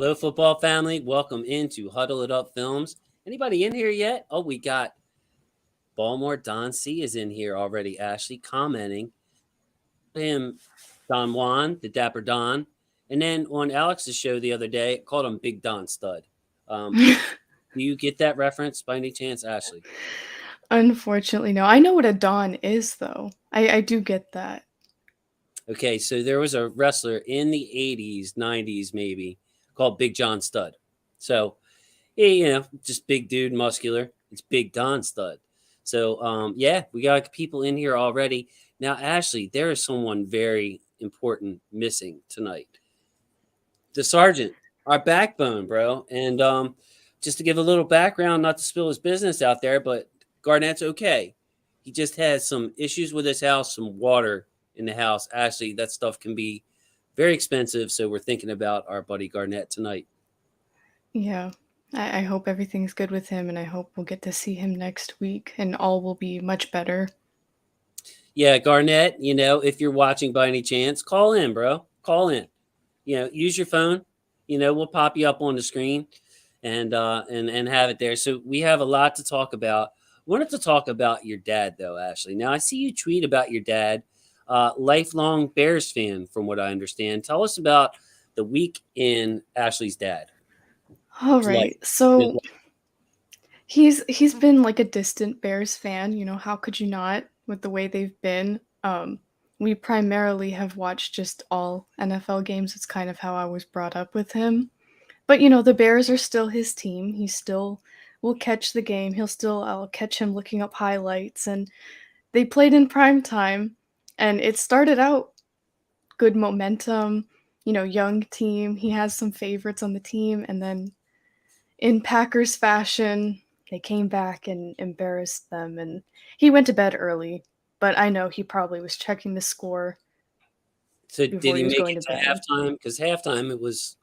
Hello, football family. Welcome into Huddle It Up Films. Anybody in here yet? Oh, we got Baltimore Don C is in here already. Ashley commenting him Don Juan, the Dapper Don, and then on Alex's show the other day, called him Big Don Stud. Do you get that reference by any chance, Ashley? Unfortunately, no. I know what a Dawn is, though. I do get that. Okay, so there was a wrestler in the 80s, 90s maybe, called Big John Stud. So, just big dude, muscular. It's Big Don Stud. So, yeah, we got people in here already. Now, Ashley, there is someone very important missing tonight. The sergeant, our backbone, bro. And just to give a little background, not to spill his business out there, but Garnett's okay. He just has some issues with his house, some water in the house. Ashley, that stuff can be very expensive. So we're thinking about our buddy Garnett tonight. Yeah. I hope everything's good with him, and I hope we'll get to see him next week, and all will be much better. Yeah, Garnett, if you're watching by any chance, call in, bro. Call in. Use your phone. We'll pop you up on the screen and have it there. So we have a lot to talk about. Wanted to talk about your dad though, Ashley. Now I see you tweet about your dad, lifelong Bears fan, from what I understand. Tell us about the week in Ashley's dad. All His life. right. His So life. he's been like a distant Bears fan, how could you not with the way they've been? We primarily have watched just all NFL games. It's kind of how I was brought up with him. But the Bears are still his team. He still will catch the game. I'll catch him looking up highlights, and they played in prime time, and it started out good momentum, young team. He has some favorites on the team, and then in Packers fashion, they came back and embarrassed them, and he went to bed early, but I know he probably was checking the score So did before he he was make going it to to bed. halftime? Because halftime it was.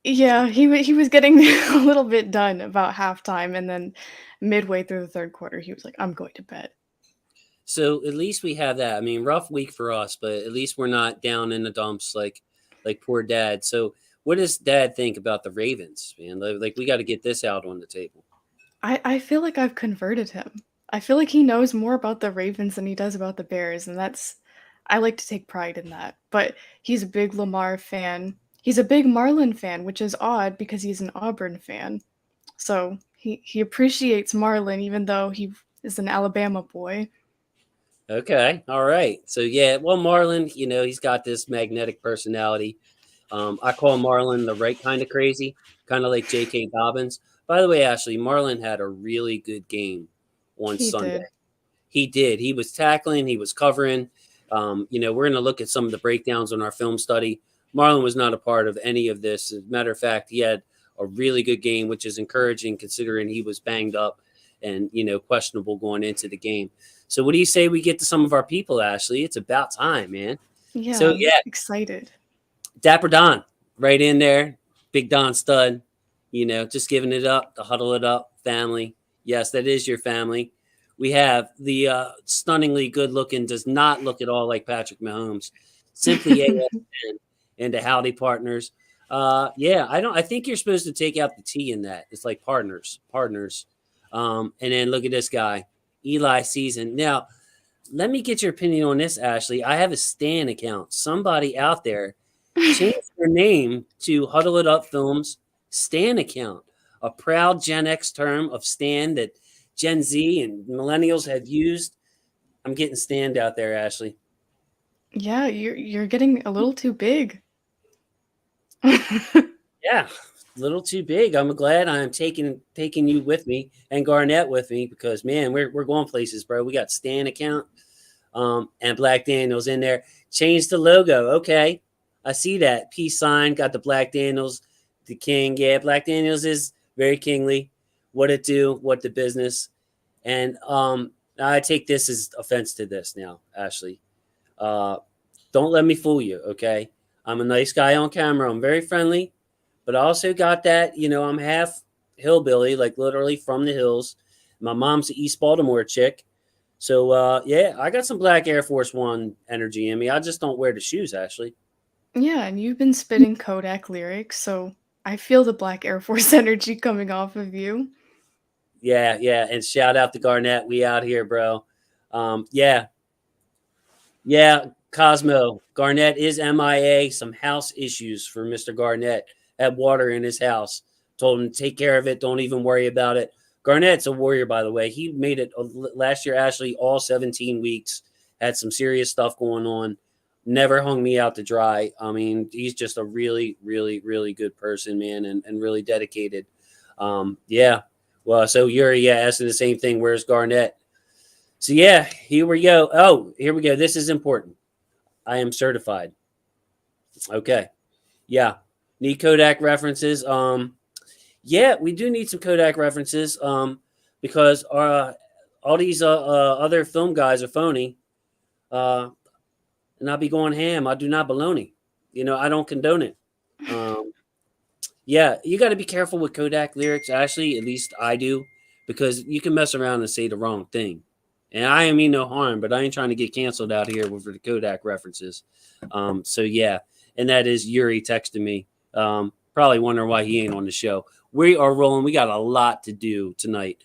Yeah, he was getting a little bit done about halftime, and then midway through the third quarter, he was like, "I'm going to bed." So at least we have that. I mean, rough week for us, but at least we're not down in the dumps like poor dad. So what does dad think about the Ravens, man? Like we got to get this out on the table. I feel like I've converted him. I feel like he knows more about the Ravens than he does about the Bears, and I like to take pride in that. But he's a big Lamar fan. He's a big Marlin fan, which is odd because he's an Auburn fan. So he appreciates Marlin even though he is an Alabama boy. Okay, all right. So yeah, well, Marlon, he's got this magnetic personality. I call Marlon the right kind of crazy, kind of like J.K. Dobbins. By the way, Ashley, Marlon had a really good game on He Sunday. did. He did. He was tackling. He was covering. We're going to look at some of the breakdowns on our film study. Marlon was not a part of any of this. As a matter of fact, he had a really good game, which is encouraging considering he was banged up and questionable going into the game. So, what do you say we get to some of our people, Ashley? It's about time, man. Yeah, So, I'm yeah, excited. Dapper Don, right in there, Big Don Stud. Just giving it up, the Huddle It Up family. Yes, that is your family. We have the stunningly good looking, does not look at all like Patrick Mahomes. Simply ASN and the Howdy Partners. Yeah, I think you're supposed to take out the T in that. It's like partners. And then look at this guy, Eli Season. Now, let me get your opinion on this, Ashley. I have a Stan account. Somebody out there changed their name to Huddle It Up Films Stan account, a proud Gen X term of Stan that Gen Z and millennials have used. I'm getting stand out there, Ashley. Yeah, you're getting a little too big. Yeah, a little too big. I'm glad I'm taking you with me and Garnett with me because man, we're going places, bro. We got Stan account, and Black Daniels in there. Change the logo. Okay, I see that peace sign. Got the Black Daniels, the king. Yeah, Black Daniels is very kingly. What it do? What the business? And I take this as offense to this now, Ashley. Uh, don't let me fool you, okay? I'm a nice guy on camera. I'm very friendly, but I also got that, I'm half hillbilly, like literally from the hills. My mom's an East Baltimore chick. So, yeah, I got some black Air Force One energy in me. I just don't wear the shoes, Ashley. Yeah, and you've been spitting Kodak lyrics, so I feel the Black Air Force energy coming off of you. Yeah, yeah. And shout out to Garnett. We out here, bro. Yeah, yeah. Cosmo. Garnett is MIA. Some house issues for Mr. Garnett. Had water in his house. Told him to take care of it. Don't even worry about it. Garnett's a warrior, by the way. He made it last year, Ashley, all 17 weeks. Had some serious stuff going on. Never hung me out to dry. I mean, he's just a really, really, really good person, man, and really dedicated. Yeah. Well, so Yuri, yeah, asking the same thing. Where's Garnett? So yeah, here we go. Oh, here we go. This is important. I am certified. Okay. Yeah. Need Kodak references. Yeah, we do need some Kodak references. Because all these other film guys are phony. Uh, and I'll be going ham. I do not baloney. I don't condone it. Um, yeah, you got to be careful with Kodak lyrics. Actually, at least I do, because you can mess around and say the wrong thing. And I mean no harm, but I ain't trying to get canceled out here with the Kodak references. So yeah, and that is Yuri texting me. Probably wondering why he ain't on the show. We are rolling. We got a lot to do tonight.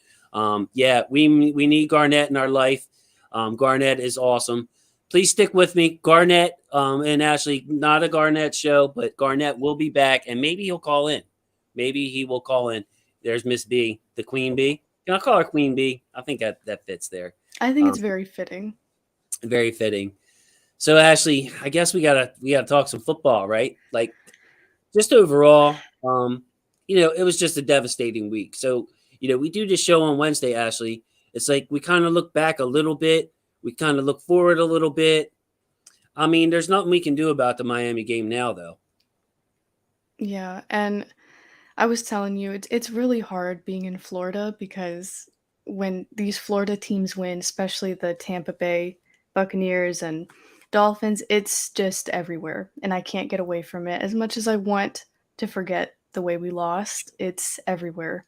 Yeah, we need Garnett in our life. Garnett is awesome. Please stick with me, Garnett. And Ashley, not a Garnett show, but Garnett will be back, and maybe he'll call in. Maybe he will call in. There's Miss B, the Queen Bee. Can I call her Queen Bee? I think that fits there. I think it's Um, very fitting. Very fitting. So Ashley, I guess we gotta talk some football, right? Like just overall, it was just a devastating week. So, we do this show on Wednesday, Ashley. It's like we kind of look back a little bit, we kind of look forward a little bit. I mean, there's nothing we can do about the Miami game now, though. Yeah, and I was telling you, it's really hard being in Florida because when these Florida teams win, especially the Tampa Bay Buccaneers and Dolphins, it's just everywhere, and I can't get away from it. As much as I want to forget the way we lost, it's everywhere.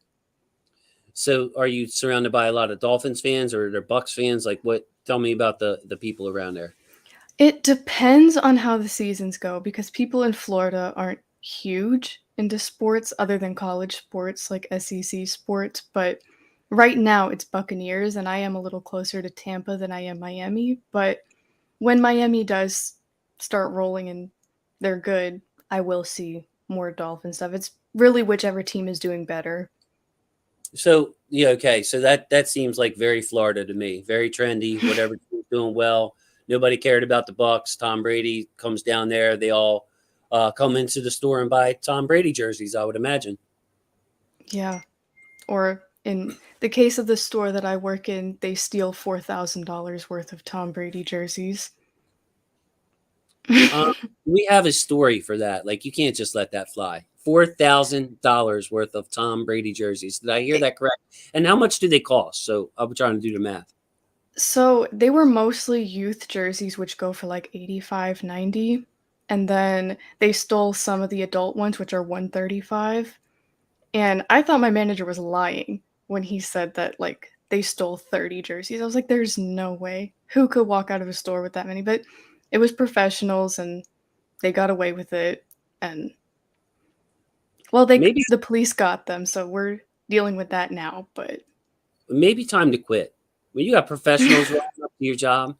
So, are you surrounded by a lot of Dolphins fans or are there Bucks fans? Like, what? Tell me about the people around there. It depends on how the seasons go because people in Florida aren't huge into sports other than college sports like SEC sports, but right now it's Buccaneers and I am a little closer to Tampa than I am Miami, but when Miami does start rolling and they're good, I will see more Dolphin stuff. It's really whichever team is doing better. So yeah, okay. So that seems like very Florida to me. Very trendy. Whatever team's doing well. Nobody cared about the Bucks. Tom Brady comes down there. They all come into the store and buy Tom Brady jerseys. I would imagine. Yeah. Or in the case of the store that I work in, they steal $4,000 worth of Tom Brady jerseys. Um, we have a story for that. Like you can't just let that fly. $4,000 worth of Tom Brady jerseys. Did I hear It- that correct? And how much do they cost? So I'm trying to do the math. so they were mostly youth jerseys, which go for like 85, 90. And then they stole some of the adult ones, which are 135. And I thought my manager was lying when he said that like they stole 30 jerseys. I was like, there's no way. Who could walk out of a store with that many? But it was professionals and they got away with it. And well, Maybe the police got them, so we're dealing with that now, but maybe time to quit. When you got professionals walking up to your job.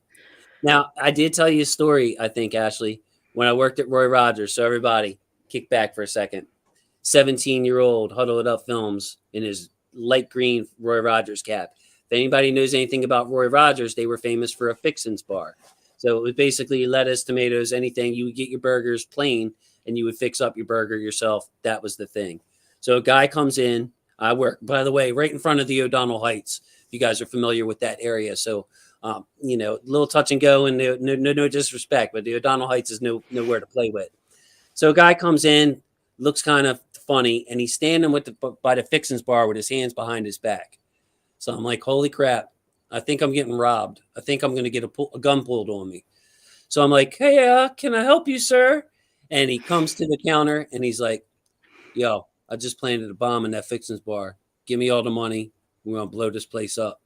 Now, I did tell you a story, I think, Ashley, when I worked at Roy Rogers. So everybody, kick back for a second. 17-year-old Huddle It Up Films in his light green Roy Rogers cap. If anybody knows anything about Roy Rogers, they were famous for a fixins bar. So it was basically lettuce, tomatoes, anything. You would get your burgers plain and you would fix up your burger yourself. That was the thing. So a guy comes in. I work, by the way, right in front of the O'Donnell Heights. If you guys are familiar with that area. So, a little touch and go and no disrespect, but the O'Donnell Heights is nowhere to play with. So a guy comes in, looks kind of funny, and he's standing by the fixins bar with his hands behind his back. So I'm like, holy crap! I think I'm getting robbed. I think I'm going to get a gun pulled on me. So I'm like, hey, can I help you, sir? And he comes to the counter and he's like, yo, I just planted a bomb in that fixins bar. Give me all the money. We're going to blow this place up.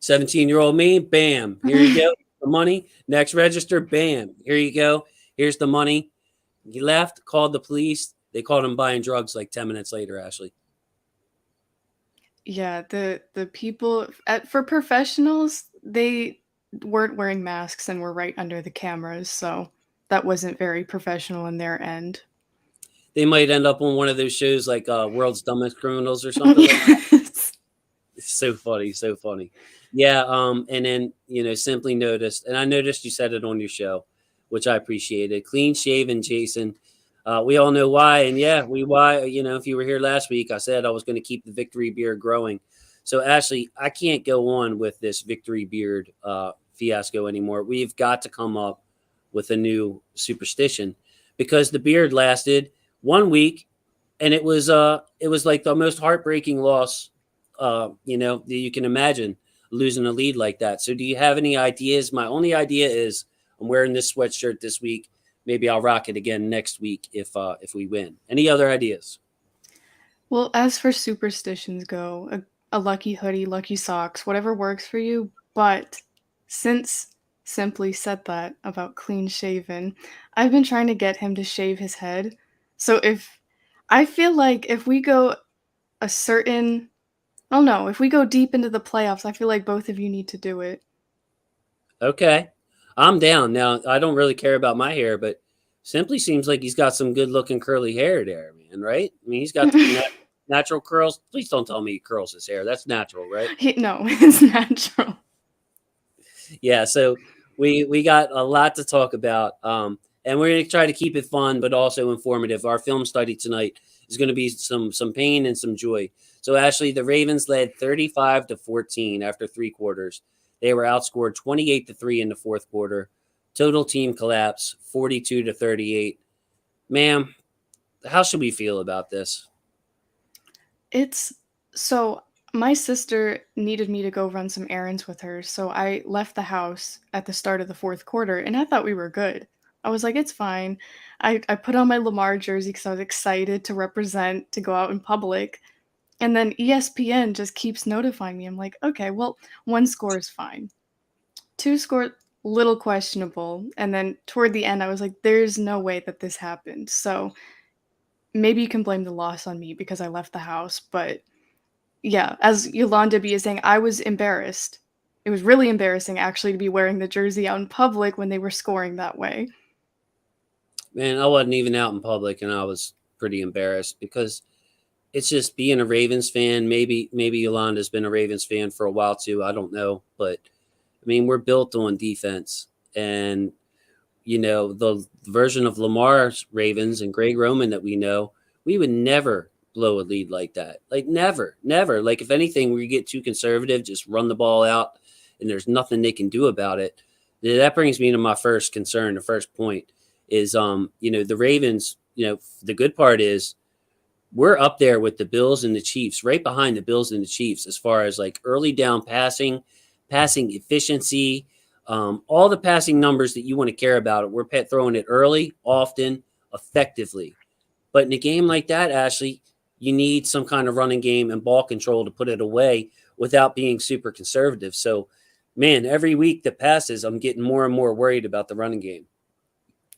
17-year-old me, bam, here you go. The money. Next register, bam, here you go. Here's the money. He left, called the police. They called him buying drugs like 10 minutes later, Ashley. Yeah, the people for professionals, they weren't wearing masks and were right under the cameras, so that wasn't very professional in their end. They might end up on one of those shows like World's Dumbest Criminals or something like that. Yes. It's so funny, so funny. Yeah, and then, simply noticed, and I noticed you said it on your show, which I appreciated. Clean shaven Jason. We all know why, and yeah, why. If you were here last week, I said I was going to keep the victory beard growing. So Ashley, I can't go on with this victory beard fiasco anymore. We've got to come up with a new superstition because the beard lasted 1 week, and it was like the most heartbreaking loss that you can imagine, losing a lead like that. So do you have any ideas? My only idea is I'm wearing this sweatshirt this week. Maybe I'll rock it again next week if we win. Any other ideas? Well, as for superstitions go, a lucky hoodie, lucky socks, whatever works for you. But since Simply said that about clean shaven, I've been trying to get him to shave his head. So if I feel like if we go a certain, oh no, if we go deep into the playoffs, I feel like both of you need to do it. Okay. I'm down. Now, I don't really care about my hair, but Simply seems like he's got some good looking curly hair there, man, right? I mean, he's got natural curls. Please don't tell me he curls his hair. That's natural, right? No, it's natural. Yeah, so we got a lot to talk about, and we're going to try to keep it fun but also informative. Our film study tonight is going to be some pain and some joy. So Ashley, the Ravens led 35-14 after 3 quarters. They were outscored 28-3 in the fourth quarter. Total team collapse 42-38. Ma'am, how should we feel about this? It's so my sister needed me to go run some errands with her, so I left the house at the start of the fourth quarter, and I thought we were good. I was like, it's fine. I put on my Lamar jersey because I was excited to represent, to go out in public. And then ESPN just keeps notifying me. I'm like, okay, well, one score is fine. Two score, little questionable. And then toward the end, I was like, there's no way that this happened. So maybe you can blame the loss on me because I left the house, but yeah, as Yolanda B is saying, I was embarrassed. It was really embarrassing actually to be wearing the jersey out in public when they were scoring that way. Man, I wasn't even out in public, and I was pretty embarrassed because it's just being a Ravens fan. Maybe Yolanda's been a Ravens fan for a while too. I don't know, but I mean, we're built on defense, and the version of Lamar's Ravens and Greg Roman that we know, we would never blow a lead like that. Like never, never. Like if anything, we get too conservative, just run the ball out, and there's nothing they can do about it. That brings me to my first concern. The first point is, the Ravens. The good part is we're up there with the Bills and the Chiefs, right behind the Bills and the Chiefs as far as like early down passing efficiency, all the passing numbers that you want to care about. We're throwing it early, often, effectively. But in a game like that, Ashley, you need some kind of running game and ball control to put it away without being super conservative. So, man, every week that passes, I'm getting more and more worried about the running game.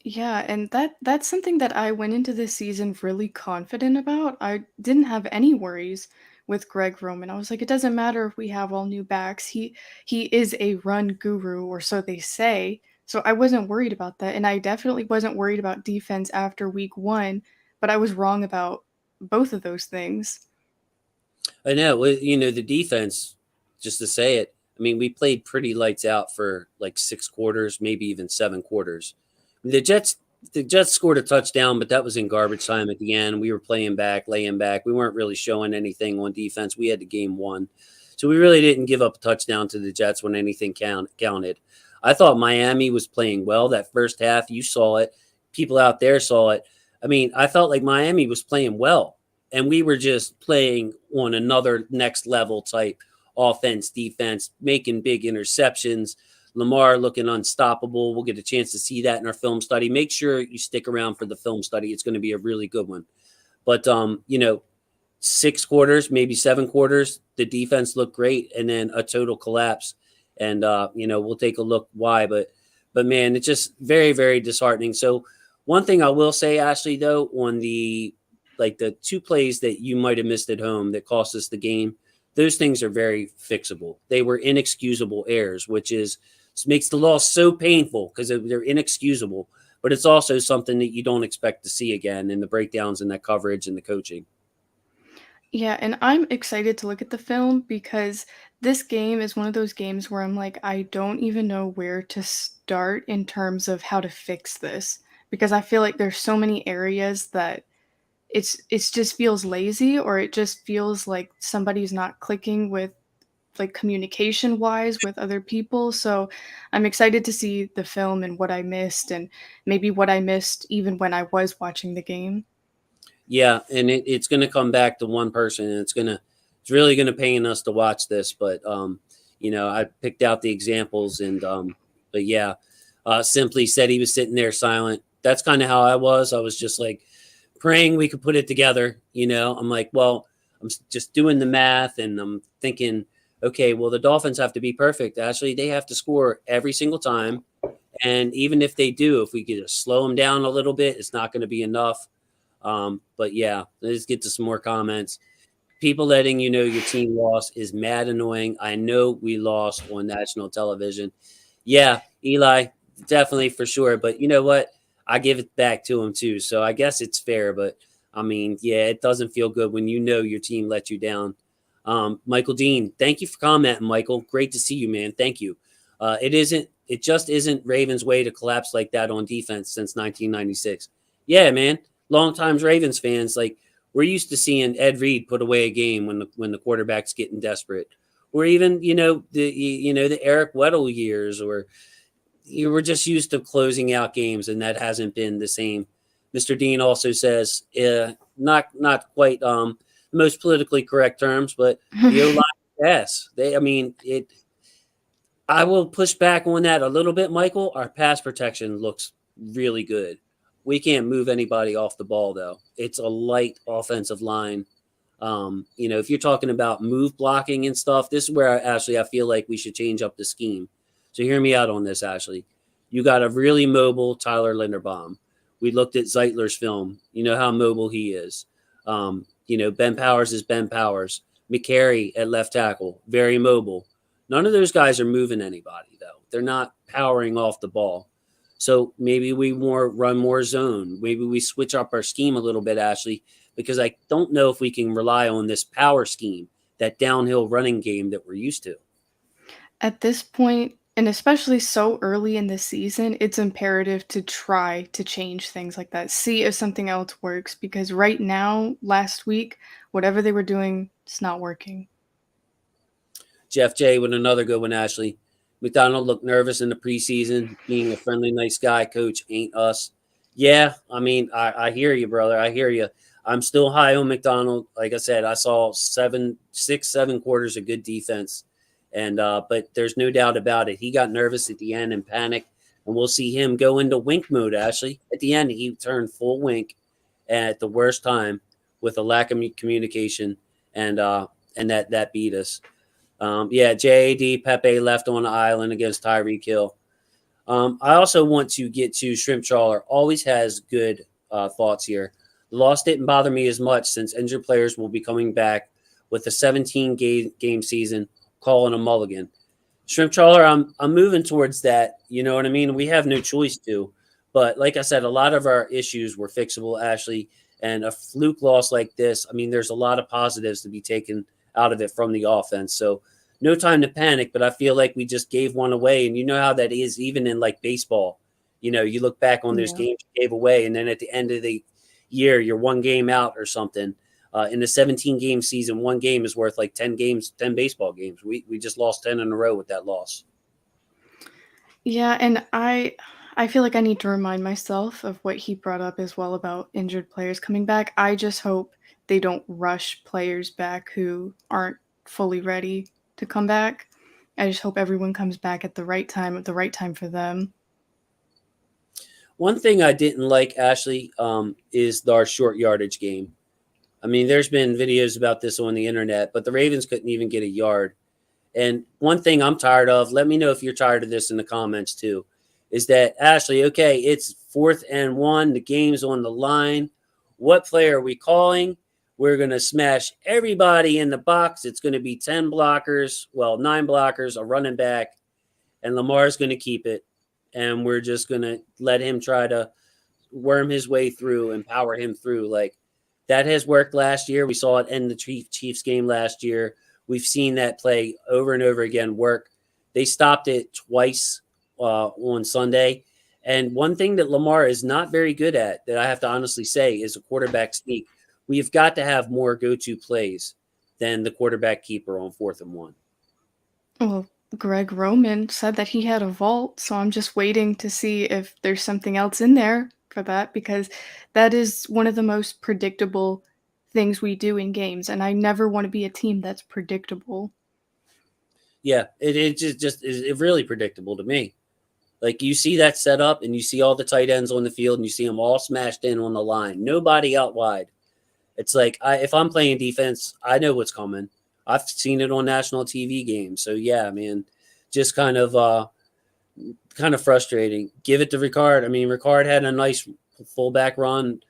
Yeah, and that's something that I went into this season really confident about. I didn't have any worries with Greg Roman. I was like, it doesn't matter if we have all new backs. He is a run guru, or so they say. So I wasn't worried about that, and I definitely wasn't worried about defense after week 1, but I was wrong about both of those things. I know, the defense, just to say it, I mean, we played pretty lights out for like 6 quarters, maybe even 7 quarters. The Jets scored a touchdown, but that was in garbage time at the end. We were playing back, laying back. We weren't really showing anything on defense. We had the game won. So we really didn't give up a touchdown to the Jets when anything counted. I thought Miami was playing well that first half. You saw it. People out there saw it. I mean, I felt like Miami was playing well, and we were just playing on another next level type offense, defense, making big interceptions. Lamar looking unstoppable. We'll get a chance to see that in our film study. Make sure you stick around for the film study. It's going to be a really good one. But, 6 quarters, maybe 7 quarters, the defense looked great, and then a total collapse. And, we'll take a look why. But man, it's just very, very disheartening. So One thing I will say, Ashley, though, on the two plays that you might have missed at home that cost us the game, those things are very fixable. They were inexcusable errors, which is makes the loss so painful because they're inexcusable. But it's also something that you don't expect to see again in the breakdowns and that coverage and the coaching. Yeah, and I'm excited to look at the film because this game is one of those games where I'm like, I don't even know where to start in terms of how to fix this because I feel like there's so many areas that it's just feels lazy or it just feels like somebody's not clicking with like communication wise with other people. So I'm excited to see the film and what I missed and maybe what I missed even when I was watching the game. Yeah, and it's going to come back to one person, and it's really going to pain us to watch this. But I picked out the examples, and but yeah, simply said he was sitting there silent. That's kind of how I was. I was just like praying we could put it together. I'm like, well, just doing the math, and I'm thinking, okay, well, the Dolphins have to be perfect. Actually, they have to score every single time, and even if they do, if we could just slow them down a little bit, it's not going to be enough. But yeah, let's get to some more comments. People letting you know your team lost is mad annoying. I know we lost on national television. Yeah, Eli, definitely for sure. But you know what? I give it back to him too. So I guess it's fair. But I mean, yeah, it doesn't feel good when you know your team let you down. Michael Dean, thank you for commenting, Michael. Great to see you, man. Thank you. It just isn't Ravens' way to collapse like that on defense since 1996. Yeah, man. Long times Ravens fans, like we're used to seeing Ed Reed put away a game when the quarterback's getting desperate, or even the Eric Weddle years, or you were just used to closing out games, and that hasn't been the same. Mr. Dean also says, not quite the most politically correct terms, but the O line, yes, they. I mean, it. I will push back on that a little bit, Michael. Our pass protection looks really good. We can't move anybody off the ball, though. It's a light offensive line. If you're talking about move blocking and stuff, this is where I feel like we should change up the scheme. So hear me out on this, Ashley. You got a really mobile Tyler Linderbaum. We looked at Zeitler's film. You know how mobile he is. Ben Powers is Ben Powers. McCary at left tackle, very mobile. None of those guys are moving anybody, though. They're not powering off the ball. So maybe we run more zone. Maybe we switch up our scheme a little bit, Ashley, because I don't know if we can rely on this power scheme, that downhill running game that we're used to. At this point, and especially so early in the season, it's imperative to try to change things like that. See if something else works because right now, last week, whatever they were doing, it's not working. Jeff J with another good one, Ashley. McDonald looked nervous in the preseason. Being a friendly, nice guy, coach ain't us. Yeah, I mean, I hear you, brother. I hear you. I'm still high on McDonald. Like I said, I saw 7 quarters of good defense, and but there's no doubt about it. He got nervous at the end and panicked, and we'll see him go into wink mode. Ashley, at the end, he turned full wink at the worst time with a lack of communication, and that beat us. JAD Pepe left on the island against Tyreek Hill. I also want to get to Shrimp Trawler. Always has good thoughts here. The loss didn't bother me as much since injured players will be coming back with the 17 game season, calling a mulligan. Shrimp Trawler, I'm moving towards that. You know what I mean? We have no choice to. But like I said, a lot of our issues were fixable, Ashley. And a fluke loss like this, I mean, there's a lot of positives to be taken out of it from the offense. So no time to panic, but I feel like we just gave one away. And you know how that is even in like baseball. You look back on those Yeah. games you gave away, and then at the end of the year, you're one game out or something. In the 17 game season, one game is worth like 10 games, 10 baseball games. We just lost 10 in a row with that loss. Yeah, and I feel like I need to remind myself of what he brought up as well about injured players coming back. I just hope they don't rush players back who aren't fully ready to come back. I just hope everyone comes back at the right time for them. One thing I didn't like, Ashley, is our short yardage game. I mean, there's been videos about this on the internet, but the Ravens couldn't even get a yard. And one thing I'm tired of, let me know if you're tired of this in the comments too. is that, Ashley, okay, it's 4th and 1. The game's on the line. What play are we calling? We're going to smash everybody in the box. It's going to be 10 blockers, 9 blockers, a running back, and Lamar's going to keep it. And we're just going to let him try to worm his way through and power him through. Like, that has worked last year. We saw it in the Chiefs game last year. We've seen that play over and over again work. They stopped it twice on Sunday. And one thing that Lamar is not very good at, that I have to honestly say, is a quarterback sneak. We've got to have more go-to plays than the quarterback keeper on 4th and 1. Well, Greg Roman said that he had a vault, so I'm just waiting to see if there's something else in there for that, because that is one of the most predictable things we do in games, and I never want to be a team that's predictable. Yeah, it just is really predictable to me. Like, you see that set up and you see all the tight ends on the field and you see them all smashed in on the line. Nobody out wide. It's like, if I'm playing defense, I know what's coming. I've seen it on national TV games. So yeah, man, just kind of frustrating. Give it to Ricard. I mean, Ricard had a nice fullback run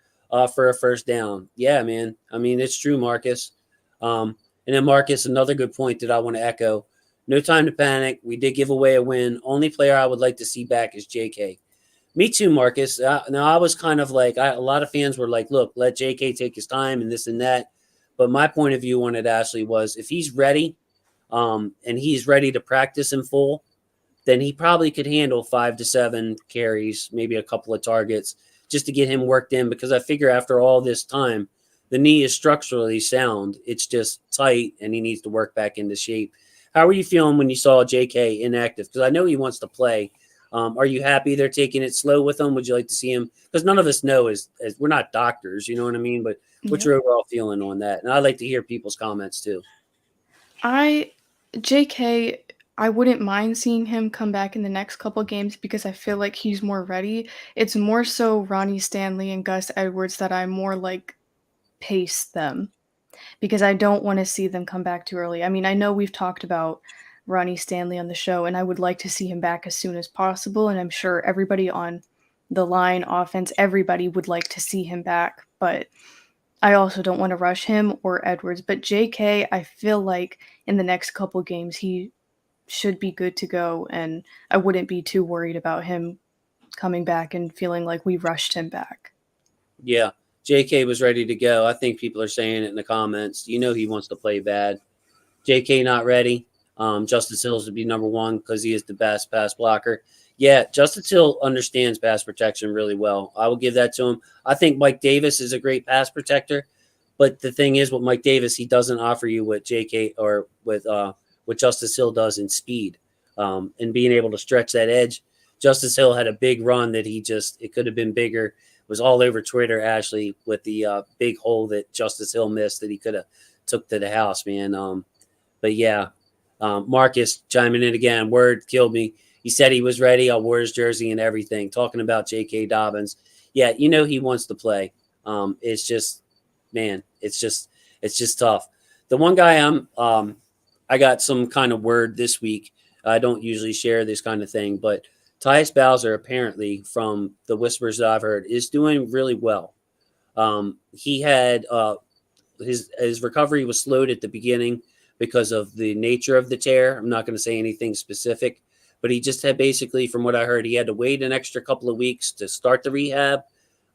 for a first down. Yeah, man. I mean, it's true, Marcus. And then Marcus, another good point that I want to echo. No time to panic. We did give away a win. Only player I would like to see back is JK. Me too, Marcus. Now, I was kind of like, a lot of fans were like, look, let JK take his time and this and that. But my point of view on it, Ashley, was if he's ready and he's ready to practice in full, then he probably could handle 5 to 7 carries, maybe a couple of targets, just to get him worked in. Because I figure after all this time, the knee is structurally sound. It's just tight, and he needs to work back into shape. How are you feeling when you saw JK inactive? Because I know he wants to play. Are you happy they're taking it slow with him? Would you like to see him? Because none of us know, as we're not doctors, you know what I mean? But what's your overall feeling on that? And I'd like to hear people's comments too. JK, I wouldn't mind seeing him come back in the next couple games because I feel like he's more ready. It's more so Ronnie Stanley and Gus Edwards that I more like pace them, because I don't want to see them come back too early. I mean, I know we've talked about Ronnie Stanley on the show, and I would like to see him back as soon as possible, and I'm sure everybody on the line, offense, everybody would like to see him back, but I also don't want to rush him or Edwards. But JK, I feel like in the next couple games, he should be good to go, and I wouldn't be too worried about him coming back and feeling like we rushed him back. Yeah, JK was ready to go. I think people are saying it in the comments. You know he wants to play bad. JK not ready. Justice Hills would be number 1 because he is the best pass blocker. Yeah, Justice Hill understands pass protection really well. I will give that to him. I think Mike Davis is a great pass protector, but the thing is, with Mike Davis, he doesn't offer you what JK or with what Justice Hill does in speed and being able to stretch that edge. Justice Hill had a big run that it could have been bigger. It was all over Twitter, Ashley, with the big hole that Justice Hill missed that he could have took to the house, man. But yeah, Marcus chiming in again. Word killed me. He said he was ready. I wore his jersey and everything. Talking about J.K. Dobbins. Yeah, you know he wants to play. It's just, man, it's just tough. The one guy I got some kind of word this week. I don't usually share this kind of thing, but Tyus Bowser, apparently, from the whispers that I've heard, is doing really well. He had his recovery was slowed at the beginning because of the nature of the tear. I'm not going to say anything specific, but he just had basically, from what I heard, he had to wait an extra couple of weeks to start the rehab,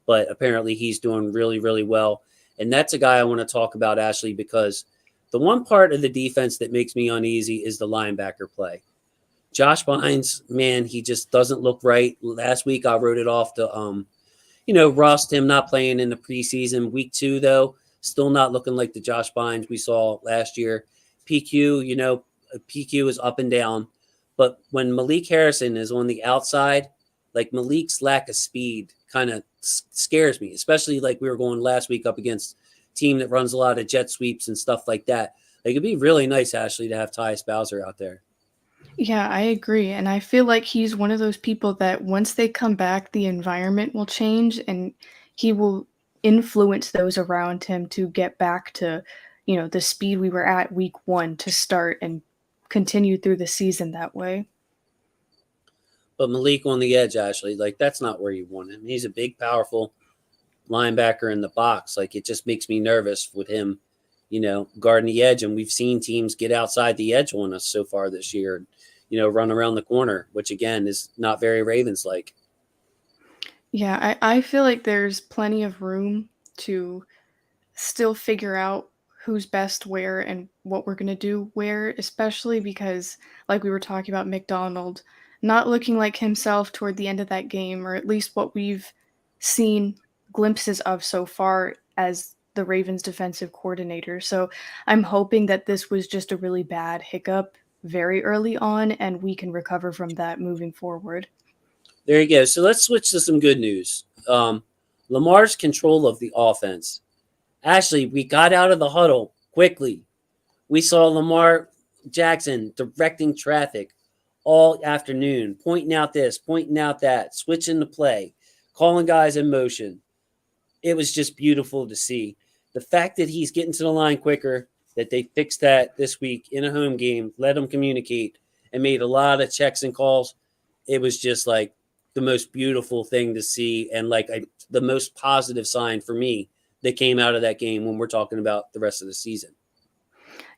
but apparently he's doing really, really well. And that's a guy I want to talk about, Ashley, because the one part of the defense that makes me uneasy is the linebacker play. Josh Bynes, man, he just doesn't look right. Last week I wrote it off to, rust, him not playing in the preseason. Week 2, though, still not looking like the Josh Bynes we saw last year. PQ, PQ is up and down. But when Malik Harrison is on the outside, like Malik's lack of speed kind of scares me, especially like we were going last week up against a team that runs a lot of jet sweeps and stuff like that. Like, it'd be really nice, Ashley, to have Tyus Bowser out there. Yeah, I agree. And I feel like he's one of those people that once they come back, the environment will change and he will influence those around him to get back to, the speed we were at week 1 to start and continue through the season that way. But Malik on the edge, Ashley, like that's not where you want him. He's a big, powerful linebacker in the box. Like it just makes me nervous with him, guarding the edge. And we've seen teams get outside the edge on us so far this year, run around the corner, which again is not very Ravens like. Yeah, I feel like there's plenty of room to still figure out who's best where and what we're going to do where, especially because, like we were talking about, Mcdonald not looking like himself toward the end of that game, or at least what we've seen glimpses of so far as the Ravens defensive coordinator. So I'm hoping that this was just a really bad hiccup very early on and we can recover from that moving forward. There you go. So let's switch to some good news. Lamar's control of the offense. Ashley, we got out of the huddle quickly. We saw Lamar Jackson directing traffic all afternoon, pointing out this, pointing out that, switching the play, calling guys in motion. It was just beautiful to see. The fact that he's getting to the line quicker, that they fixed that this week in a home game, let him communicate, and made a lot of checks and calls. It was just like the most beautiful thing to see, and like the most positive sign for me that came out of that game when we're talking about the rest of the season.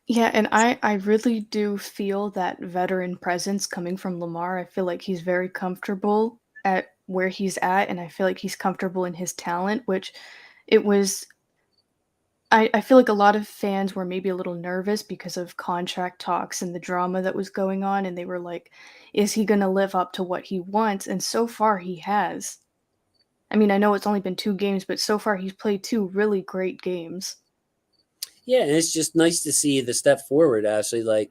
Yeah, and I really do feel that veteran presence coming from Lamar. I feel like he's very comfortable at where he's at, and I feel like he's comfortable in his talent, which it was I feel like a lot of fans were maybe a little nervous because of contract talks and the drama that was going on, and they were like, is he gonna live up to what he wants? And so far he has. I mean, I know it's only been 2 games, but so far he's played 2 really great games. Yeah, and it's just nice to see the step forward, Ashley, like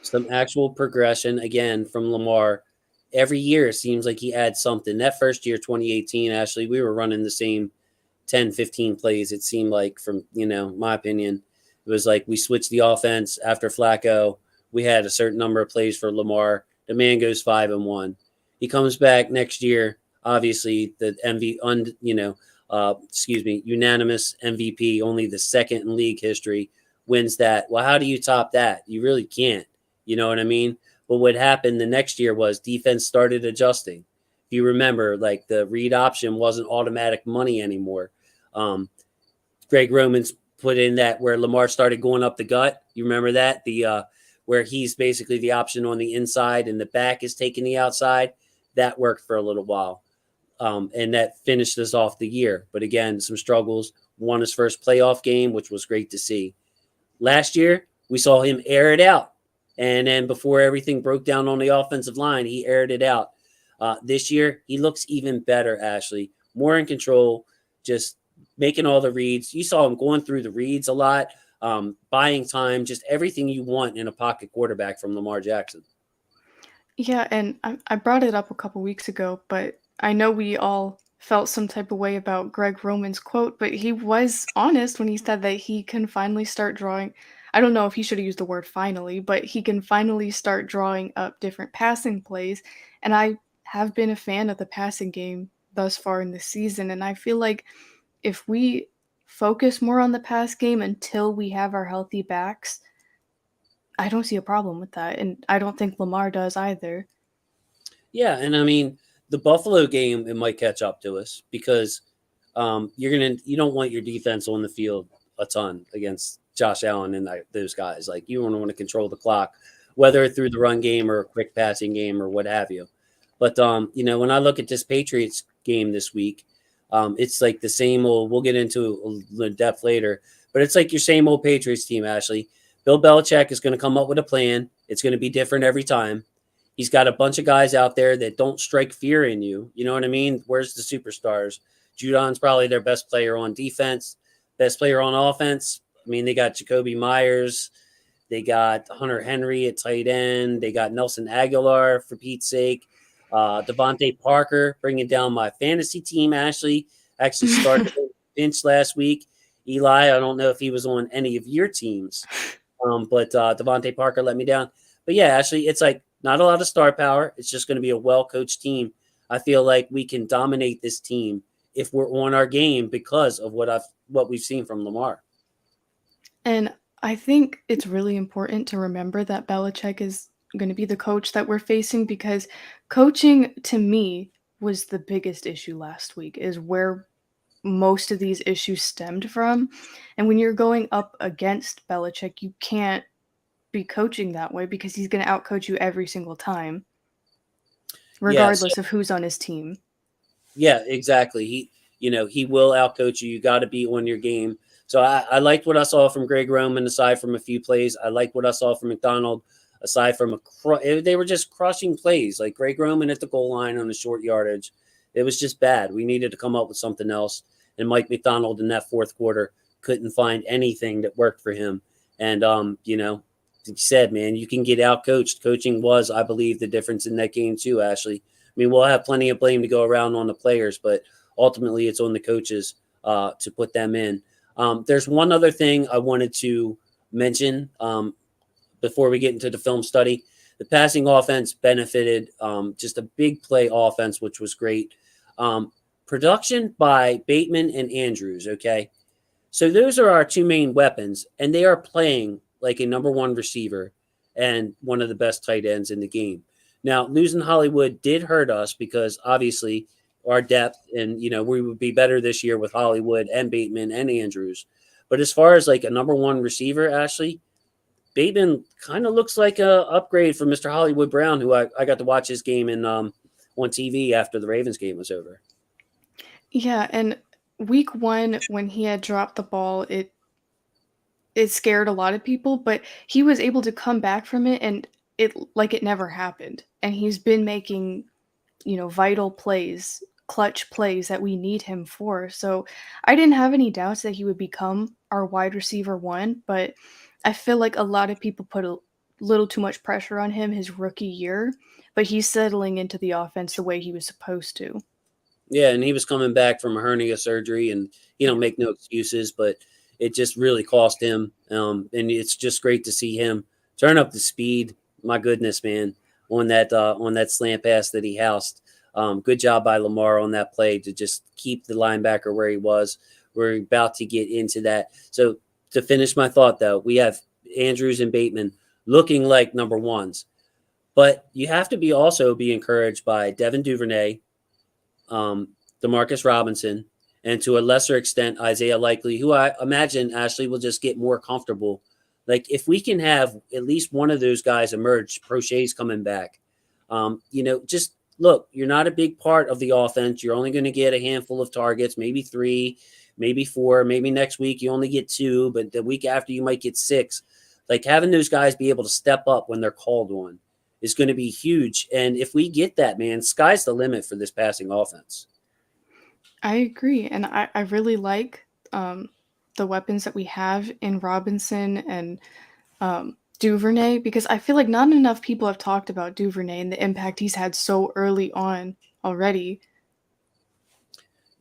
some actual progression again from Lamar. Every year it seems like he adds something. That first year, 2018, Ashley, we were running the same 10, 15 plays. It seemed like, from, my opinion, it was like we switched the offense after Flacco. We had a certain number of plays for Lamar. The man goes 5-1. He comes back next year. Obviously, the unanimous MVP, only the second in league history, wins that. Well, how do you top that? You really can't. You know what I mean? But what happened the next year was defense started adjusting. If you remember, like the read option wasn't automatic money anymore. Um, Greg Roman's put in that where Lamar started going up the gut. You remember that? Where he's basically the option on the inside and the back is taking the outside. That worked for a little while. And that finished us off the year. But again, some struggles. Won his first playoff game, which was great to see. Last year, we saw him air it out. And then before everything broke down on the offensive line, he aired it out. This year, he looks even better, Ashley. More in control, just making all the reads. You saw him going through the reads a lot, buying time, just everything you want in a pocket quarterback from Lamar Jackson. Yeah, and I brought it up a couple weeks ago, but I know we all felt some type of way about Greg Roman's quote, but he was honest when he said that he can finally start drawing. I don't know if he should have used the word finally, but he can finally start drawing up different passing plays. And I have been a fan of the passing game thus far in the season, and I feel like if we focus more on the pass game until we have our healthy backs, I don't see a problem with that, and I don't think Lamar does either. Yeah, and I mean the Buffalo game, it might catch up to us because you don't want your defense on the field a ton against Josh Allen and those guys. Like you want to control the clock, whether through the run game or a quick passing game or what have you. But when I look at this Patriots game this week, it's like the same old. We'll get into the depth later, but it's like your same old Patriots team, Ashley. Bill Belichick is going to come up with a plan. It's going to be different every time. He's got a bunch of guys out there that don't strike fear in you. You know what I mean? Where's the superstars? Judon's probably their best player on defense, best player on offense. I mean, they got Jacoby Myers. They got Hunter Henry at tight end. They got Nelson Aguilar, for Pete's sake. Devontae Parker bringing down my fantasy team, Ashley. Actually started bench last week. Eli, I don't know if he was on any of your teams, but Devontae Parker let me down. But yeah, Ashley, it's like not a lot of star power. It's just going to be a well-coached team. I feel like we can dominate this team if we're on our game because of what we've seen from Lamar. And I think it's really important to remember that Belichick is going to be the coach that we're facing, because coaching to me was the biggest issue last week, is where most of these issues stemmed from. And when you're going up against Belichick, you can't be coaching that way because he's going to outcoach you every single time, Yeah, so regardless of who's on his team. yeah, exactly. He will outcoach you. You got to be on your game. So I liked what I saw from Greg Roman, aside from a few plays. I liked what I saw from Mcdonald, aside from they were just crushing plays, like Greg Roman at the goal line on the short yardage. It was just bad. We needed to come up with something else. And Mike Mcdonald in that fourth quarter couldn't find anything that worked for him. And like you said, man, you can get out coached. Coaching was, I believe, the difference in that game too, Ashley. I mean, we'll have plenty of blame to go around on the players, but ultimately it's on the coaches to put them in. There's one other thing I wanted to mention before we get into the film study. The passing offense benefited, just a big play offense, which was great. Production by Bateman and Andrews, okay? So those are our two main weapons, and they are playing like a number one receiver and one of the best tight ends in the game. Now, losing Hollywood did hurt us because obviously our depth, and we would be better this year with Hollywood and Bateman and Andrews. But as far as like a number one receiver, Ashley, Bateman kind of looks like a upgrade from Mr. Hollywood Brown, who I got to watch his game on TV after the Ravens game was over. Yeah, and week 1 when he had dropped the ball, it scared a lot of people, but he was able to come back from it, and it never happened. And he's been making, vital plays, clutch plays that we need him for. So I didn't have any doubts that he would become our wide receiver 1, but I feel like a lot of people put a little too much pressure on him his rookie year, but he's settling into the offense the way he was supposed to. Yeah, and he was coming back from a hernia surgery, and Yeah. make no excuses, but it just really cost him. And it's just great to see him turn up the speed. My goodness, man, on that slant pass that he housed. Good job by Lamar on that play to just keep the linebacker where he was. We're about to get into that. So to finish my thought, though, we have Andrews and Bateman looking like number ones, but you have to be encouraged by Devin Duvernay, Demarcus Robinson, and to a lesser extent, Isaiah Likely, who I imagine Ashley will just get more comfortable. Like if we can have at least one of those guys emerge, Prochet's coming back. Just look, you're not a big part of the offense. You're only going to get a handful of targets, maybe 3, maybe 4, maybe next week you only get 2, but the week after you might get 6. Like having those guys be able to step up when they're called on is going to be huge. And if we get that, man, sky's the limit for this passing offense. I agree, and I really like the weapons that we have in Robinson and Duvernay, because I feel like not enough people have talked about Duvernay and the impact he's had so early on already.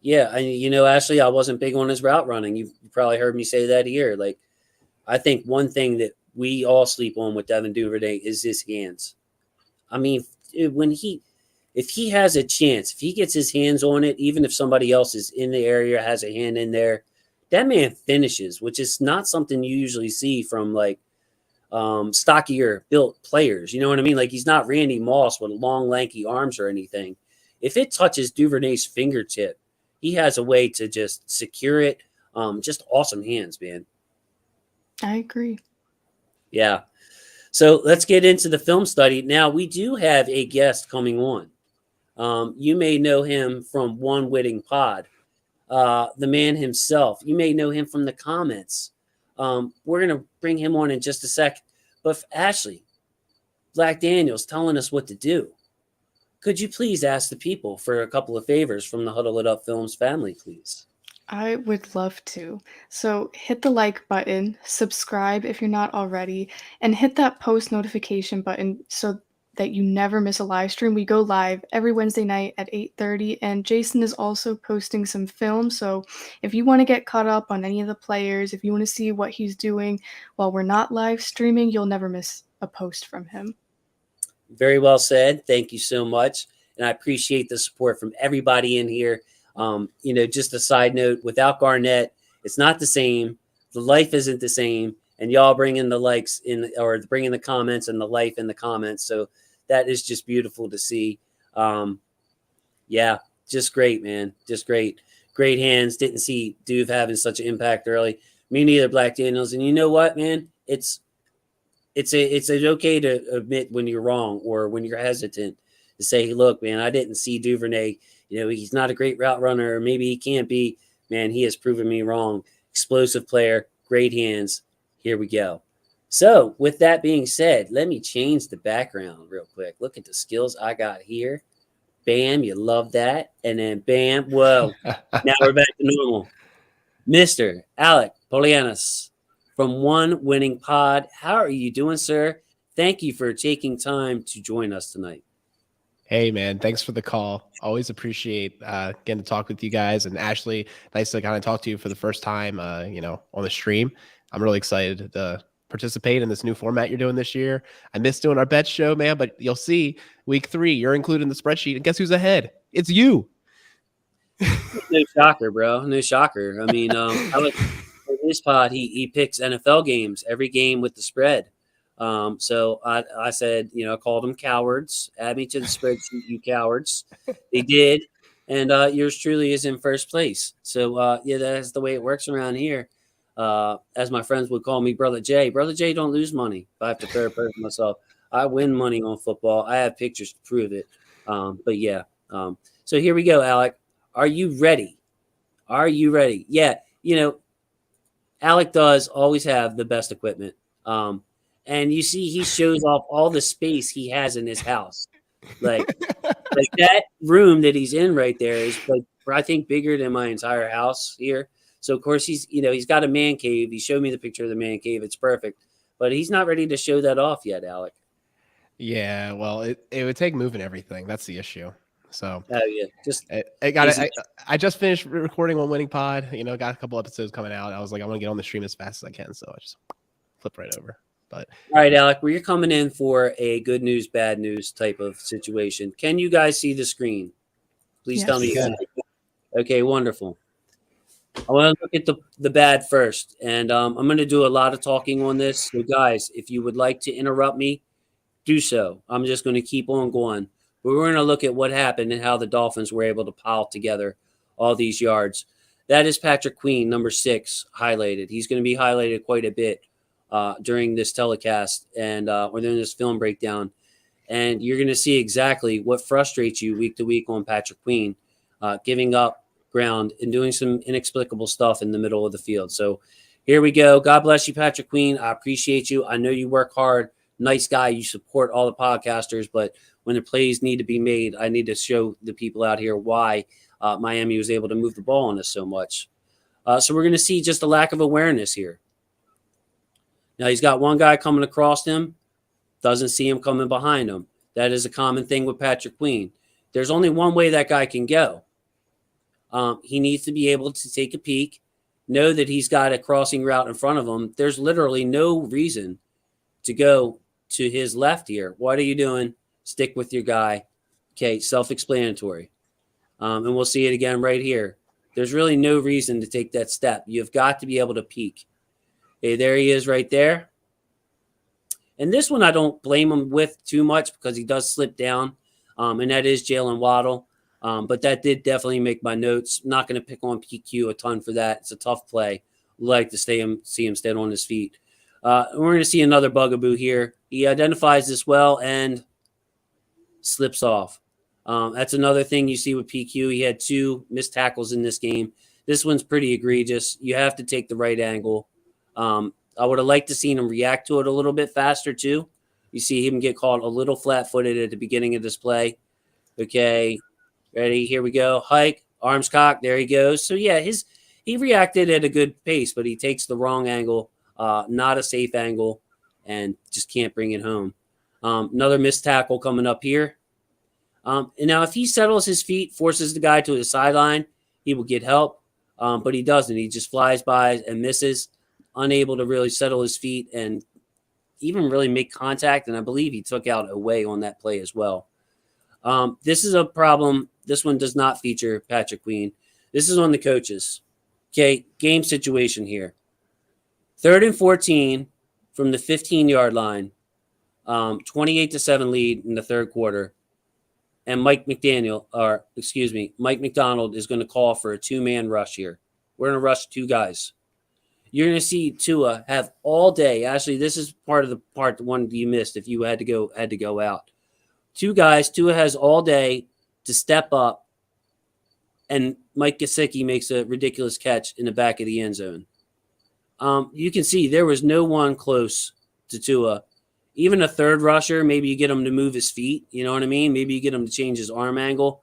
Yeah, Ashley, I wasn't big on his route running. You probably heard me say that here. Like, I think one thing that we all sleep on with Devin Duvernay is his hands. I mean, if he has a chance, if he gets his hands on it, even if somebody else is in the area, has a hand in there, that man finishes, which is not something you usually see from like stockier built players. You know what I mean? Like he's not Randy Moss with long, lanky arms or anything. If it touches Duvernay's fingertip, he has a way to just secure it. Just awesome hands, man. I agree. Yeah. So let's get into the film study. Now, we do have a guest coming on. You may know him from One Witting Pod, the man himself. You may know him from the comments. We're going to bring him on in just a sec. But Ashley, Black Daniels telling us what to do. Could you please ask the people for a couple of favors from the Huddle It Up Films family, please? I would love to. So hit the like button, subscribe if you're not already, and hit that post notification button so that you never miss a live stream. We go live every Wednesday night at 8:30, and Jason is also posting some film. So if you want to get caught up on any of the players, if you want to see what he's doing while we're not live streaming, you'll never miss a post from him. Very well said. Thank you so much. And I appreciate the support from everybody in here. Just a side note, without Garnett, it's not the same. The life isn't the same. and y'all bringing the likes in or bringing the comments and the life in the comments. So that is just beautiful to see. Yeah, just great, man. Just great. Great hands. Didn't see Duve having such an impact early. Me neither, Black Daniels. And you know what, man? It's okay to admit when you're wrong or when you're hesitant to say, look, man, I didn't see Duvernay. He's not a great route runner, or maybe he can't be. Man, he has proven me wrong. Explosive player, great hands. Here we go. So, with that being said, let me change the background real quick. Look at the skills I got here. Bam, you love that. And then bam, whoa. Now we're back to normal. Mr. Alec Polianos from One Winning Pod. How are you doing, sir? Thank you for taking time to join us tonight. Hey, man, thanks for the call. Always appreciate getting to talk with you guys. And Ashley, nice to kind of talk to you for the first time, on the stream. I'm really excited to participate in this new format you're doing this year. I missed doing our bet show, man, but you'll see week 3, you're included in the spreadsheet. And guess who's ahead? It's you. No shocker, bro. No shocker. I mean, Alec, in his pod, he picks NFL games, every game with the spread. So I said, I called them cowards. Add me to the spreadsheet, you cowards. They did. And yours truly is in first place. So, that's the way it works around here. As my friends would call me, Brother J. Brother J don't lose money. If I have to third person myself, I win money on football. I have pictures to prove it. But yeah. So here we go, Alec. Are you ready? Are you ready? Yeah. Alec does always have the best equipment. And you see, he shows off all the space he has in his house. Like that room that he's in right there is like, I think, bigger than my entire house here. So of course he's got a man cave. He showed me the picture of the man cave. It's perfect, but he's not ready to show that off yet, Alec. Yeah, well, it would take moving everything. That's the issue. So I just finished recording One Winning Pod. Got a couple episodes coming out. I was like, I want to get on the stream as fast as I can, so I just flip right over. But all right, Alec, well, you're coming in for a good news, bad news type of situation. Can you guys see the screen? Please tell me. Okay, wonderful. I want to look at the bad first, and I'm going to do a lot of talking on this. So, guys, if you would like to interrupt me, do so. I'm just going to keep on going. But we're going to look at what happened and how the Dolphins were able to pile together all these yards. That is Patrick Queen, number 6, highlighted. He's going to be highlighted quite a bit during this telecast and or during this film breakdown. And you're going to see exactly what frustrates you week to week on Patrick Queen, giving up ground and doing some inexplicable stuff in the middle of the field. So here we go. God bless you, Patrick Queen. I appreciate you. I know you work hard. Nice guy. You support all the podcasters, but when the plays need to be made, I need to show the people out here why Miami was able to move the ball on us so much. So we're going to see just a lack of awareness here. Now he's got one guy coming across him, doesn't see him coming behind him. That is a common thing with Patrick Queen. There's only one way that guy can go. He needs to be able to take a peek, know that he's got a crossing route in front of him. There's literally no reason to go to his left here. What are you doing? Stick with your guy. Okay, self-explanatory. And we'll see it again right here. There's really no reason to take that step. You've got to be able to peek. Okay, there he is right there. And this one I don't blame him with too much because he does slip down, and that is Jalen Waddle. But that did definitely make my notes. I'm not going to pick on PQ a ton for that. It's a tough play. Like to see him stand on his feet. We're going to see another bugaboo here. He identifies this well and slips off. That's another thing you see with PQ. He had 2 missed tackles in this game. This one's pretty egregious. You have to take the right angle. I would have liked to seen him react to it a little bit faster too. You see him get caught a little flat-footed at the beginning of this play. Okay, ready? Here we go. Hike, arms cocked. There he goes. So yeah, he reacted at a good pace, but he takes the wrong angle, not a safe angle, and just can't bring it home. Another missed tackle coming up here. And now if he settles his feet, forces the guy to his sideline, he will get help. But he doesn't. He just flies by and misses, unable to really settle his feet and even really make contact. And I believe he took out away on that play as well. This is a problem. This one does not feature Patrick Queen. This is on the coaches. Okay, game situation here. 3rd and 14 from the 15-yard line, 28-7 lead in the third quarter. And Mike Mcdonald is going to call for a 2-man rush here. We're going to rush 2 guys. You're going to see Tua have all day. Actually, this is the one you missed if you had to go out. 2 guys. Tua has all day to step up, and Mike Gesicki makes a ridiculous catch in the back of the end zone. You can see there was no one close to Tua. Even a third rusher, maybe you get him to move his feet. You know what I mean? Maybe you get him to change his arm angle.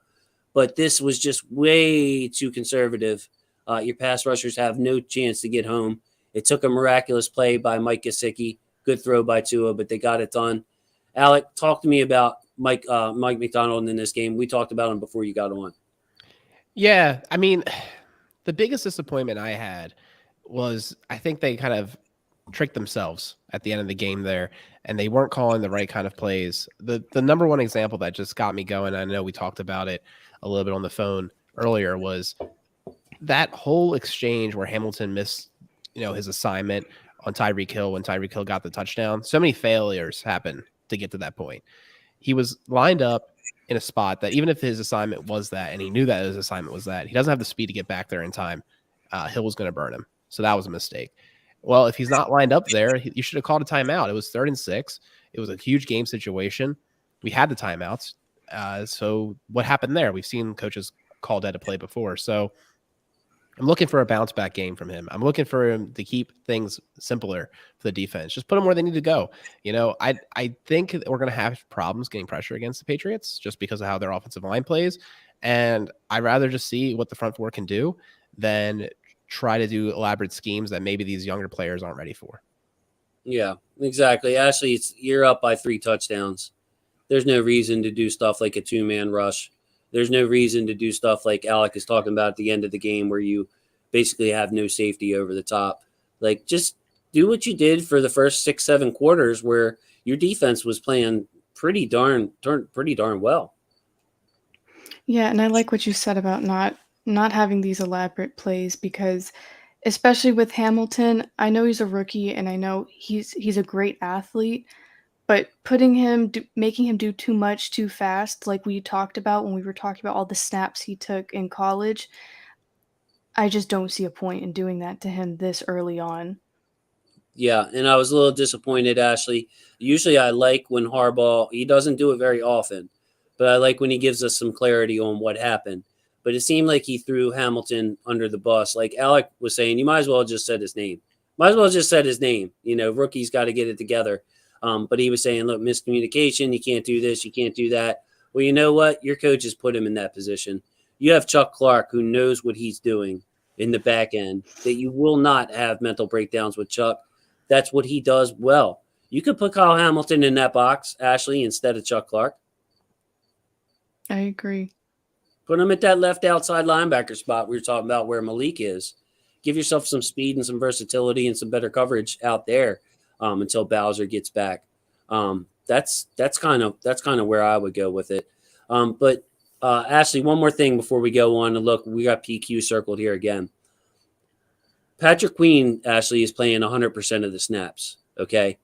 But this was just way too conservative. Your pass rushers have no chance to get home. It took a miraculous play by Mike Gesicki. Good throw by Tua, but they got it done. Alec, talk to me about Mike Mcdonald in this game. We talked about him before you got on. Yeah, I mean, the biggest disappointment I had was I think they kind of tricked themselves at the end of the game there, and they weren't calling the right kind of plays. The number one example that just got me going, I know we talked about it a little bit on the phone earlier, was that whole exchange where Hamilton missed, his assignment on Tyreek Hill when Tyreek Hill got the touchdown. So many failures happened to get to that point. He was lined up in a spot that even if his assignment was that, and he knew that his assignment was that, he doesn't have the speed to get back there in time. Hill was going to burn him. So that was a mistake. Well, if he's not lined up there, you should have called a timeout. It was 3rd and 6. It was a huge game situation. We had the timeouts. So what happened there? We've seen coaches call dead a play before. So I'm looking for a bounce back game from him. I'm looking for him to keep things simpler for the defense. Just put them where they need to go. I think we're going to have problems getting pressure against the Patriots just because of how their offensive line plays. And I'd rather just see what the front four can do than try to do elaborate schemes that maybe these younger players aren't ready for. Yeah, exactly. Actually, you're up by 3 touchdowns. There's no reason to do stuff like a 2-man rush. There's no reason to do stuff like Alec is talking about at the end of the game where you basically have no safety over the top. Like, just do what you did for the first 6-7 quarters where your defense was playing pretty darn well. Yeah, and I like what you said about not having these elaborate plays, because especially with Hamilton, I know he's a rookie and I know he's a great athlete, but making him do too much too fast, like we talked about when we were talking about all the snaps he took in college, I just don't see a point in doing that to him this early on. Yeah, and I was a little disappointed, Ashley. Usually I like when Harbaugh, he doesn't do it very often, but I like when he gives us some clarity on what happened. But it seemed like he threw Hamilton under the bus. Like Alec was saying, you might as well have just said his name. Might as well just said his name. Rookies got to get it together. But he was saying, look, miscommunication, you can't do this, you can't do that. Well, you know what? Your coach has put him in that position. You have Chuck Clark, who knows what he's doing in the back end, that you will not have mental breakdowns with Chuck. That's what he does well. You could put Kyle Hamilton in that box, Ashley, instead of Chuck Clark. I agree. Put him at that left outside linebacker spot we were talking about where Malik is. Give yourself some speed and some versatility and some better coverage out there until Bowser gets back. That's kind of where I would go with it. But Ashley, one more thing before we go on. Look, we got PQ circled here again. Patrick Queen, Ashley, is playing 100% of the snaps. Okay.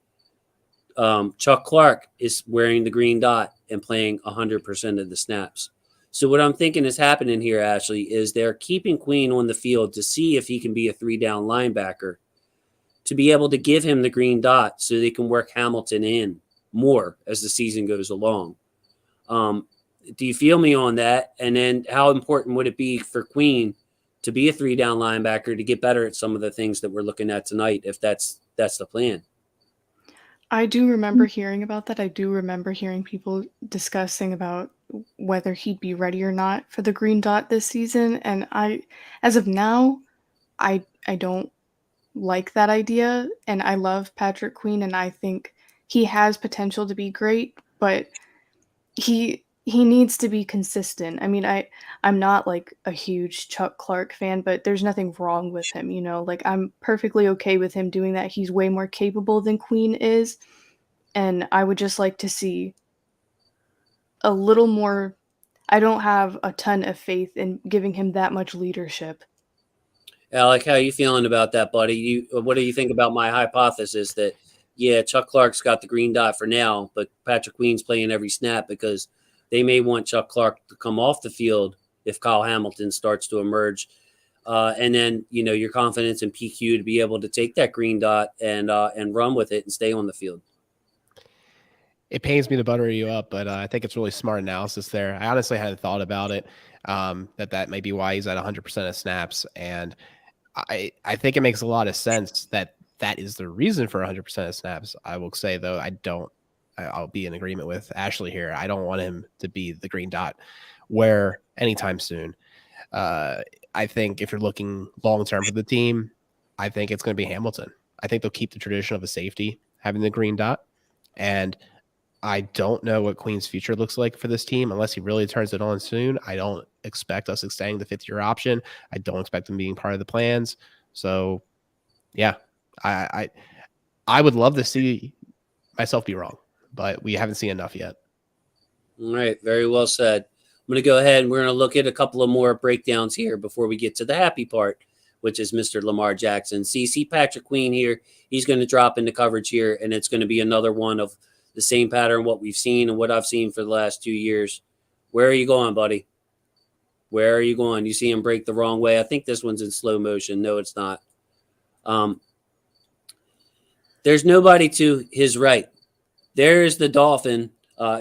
Chuck Clark is wearing the green dot and playing 100% of the snaps. So what I'm thinking is happening here, Ashley, is they're keeping Queen on the field to see if he can be a 3-down linebacker, to be able to give him the green dot so they can work Hamilton in more as the season goes along. Do you feel me on that? And then how important would it be for Queen to be a 3-down linebacker to get better at some of the things that we're looking at tonight, if that's the plan? I do remember hearing about that. I do remember hearing people discussing about whether he'd be ready or not for the green dot this season. And as of now, I don't like that idea. And I love Patrick Queen, and I think he has potential to be great, but he needs to be consistent. I mean, I'm not like a huge Chuck Clark fan, but there's nothing wrong with him, like I'm perfectly okay with him doing that. He's way more capable than Queen is, and I would just like to see a little more. I don't have a ton of faith in giving him that much leadership. Alec, how you feeling about that, buddy? What do you think about my hypothesis that, yeah, Chuck Clark's got the green dot for now, but Patrick Queen's playing every snap because they may want Chuck Clark to come off the field if Kyle Hamilton starts to emerge. And then, your confidence in PQ to be able to take that green dot and run with it and stay on the field. It pains me to butter you up, but I think it's really smart analysis there. I honestly hadn't thought about it, that may be why he's at 100% of snaps. And I think it makes a lot of sense that is the reason for 100% of snaps. I will say, though, I'll be in agreement with Ashley here. I don't want him to be the green dot where anytime soon. I think if you're looking long-term for the team, I think it's going to be Hamilton. I think they'll keep the tradition of a safety having the green dot. And I don't know what Queen's future looks like for this team unless he really turns it on soon. I don't expect us extending the 5th-year option. I don't expect him being part of the plans. So, yeah, I would love to see myself be wrong, but we haven't seen enough yet. All right, very well said. I'm going to go ahead and we're going to look at a couple of more breakdowns here before we get to the happy part, which is Mr. Lamar Jackson. See Patrick Queen here. He's going to drop into coverage here, and it's going to be another one of the same pattern, what we've seen and what I've seen for the last 2 years. Where are you going, buddy? Where are you going? You see him break the wrong way. I think this one's in slow motion. No, it's not. There's nobody to his right. There's the Dolphin.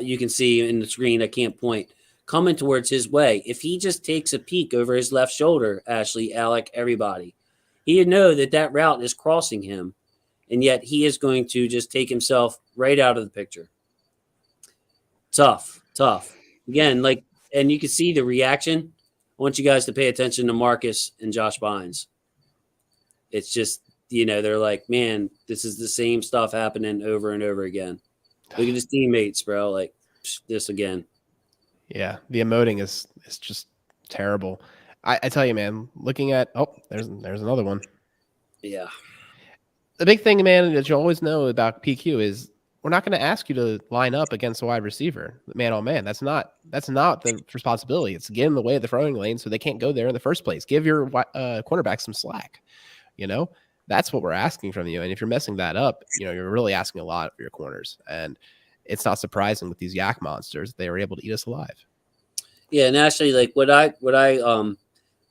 You can see in the screen. I can't point. Coming towards his way. If he just takes a peek over his left shoulder, Ashley, Alec, everybody, he'd know that route is crossing him. And yet he is going to just take himself right out of the picture. Tough. Again, and you can see the reaction. I want you guys to pay attention to Marcus and Josh Bynes. It's just, they're like, man, this is the same stuff happening over and over again. Look at his teammates, bro. Like, this again. Yeah, the emoting is just terrible. I tell you, man, looking at, there's another one. Yeah. The big thing, man, that you always know about PQ is we're not going to ask you to line up against a wide receiver, man on man. That's not the responsibility. It's get in the way of the throwing lane so they can't go there in the first place. Give your cornerback some slack. That's what we're asking from you. And if you're messing that up, you're really asking a lot for your corners. And it's not surprising with these yak monsters, they were able to eat us alive. Yeah, and actually, like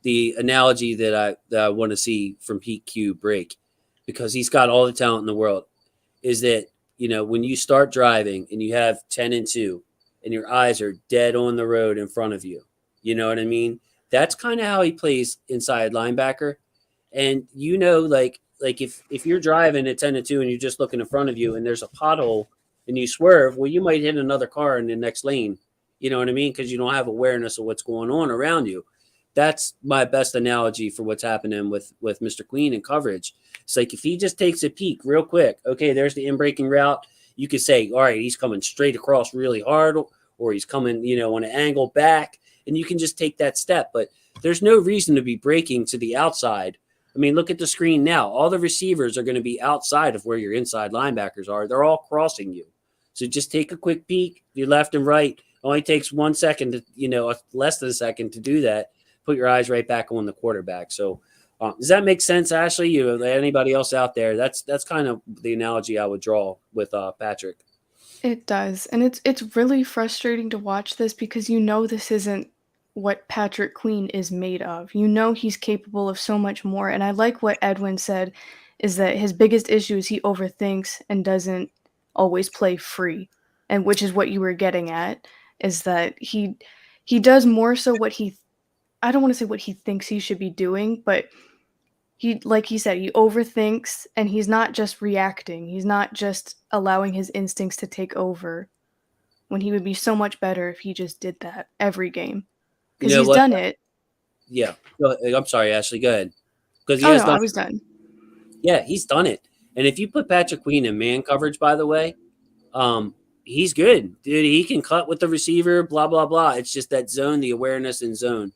the analogy that I want to see from PQ break, because he's got all the talent in the world, is that, when you start driving and you have 10-2 and your eyes are dead on the road in front of you, you know what I mean? That's kind of how he plays inside linebacker. And, if you're driving at 10-2 and you're just looking in front of you and there's a pothole and you swerve, well, you might hit another car in the next lane. You know what I mean? Because you don't have awareness of what's going on around you. That's my best analogy for what's happening with Mr. Queen in coverage. It's like if he just takes a peek real quick, okay, there's the in-breaking route. You could say, all right, he's coming straight across really hard, or he's coming, on an angle back, and you can just take that step. But there's no reason to be breaking to the outside. I mean, look at the screen now. All the receivers are going to be outside of where your inside linebackers are. They're all crossing you. So just take a quick peek, your left and right. It only takes 1 second to, less than a second to do that. Put your eyes right back on the quarterback. So does that make sense, Ashley? Anybody else out there? That's kind of the analogy I would draw with Patrick. It does. And it's really frustrating to watch this because this isn't what Patrick Queen is made of. He's capable of so much more. And I like what Edwin said is that his biggest issue is he overthinks and doesn't always play free. And which is what you were getting at, is that he does more so I don't want to say what he thinks he should be doing, but like he said, he overthinks and he's not just reacting. He's not just allowing his instincts to take over when he would be so much better if he just did that every game. Because he's done it. Yeah. I'm sorry, Ashley. Go ahead. I was done. Yeah, he's done it. And if you put Patrick Queen in man coverage, by the way, he's good. Dude, he can cut with the receiver, blah, blah, blah. It's just that zone, the awareness in zone.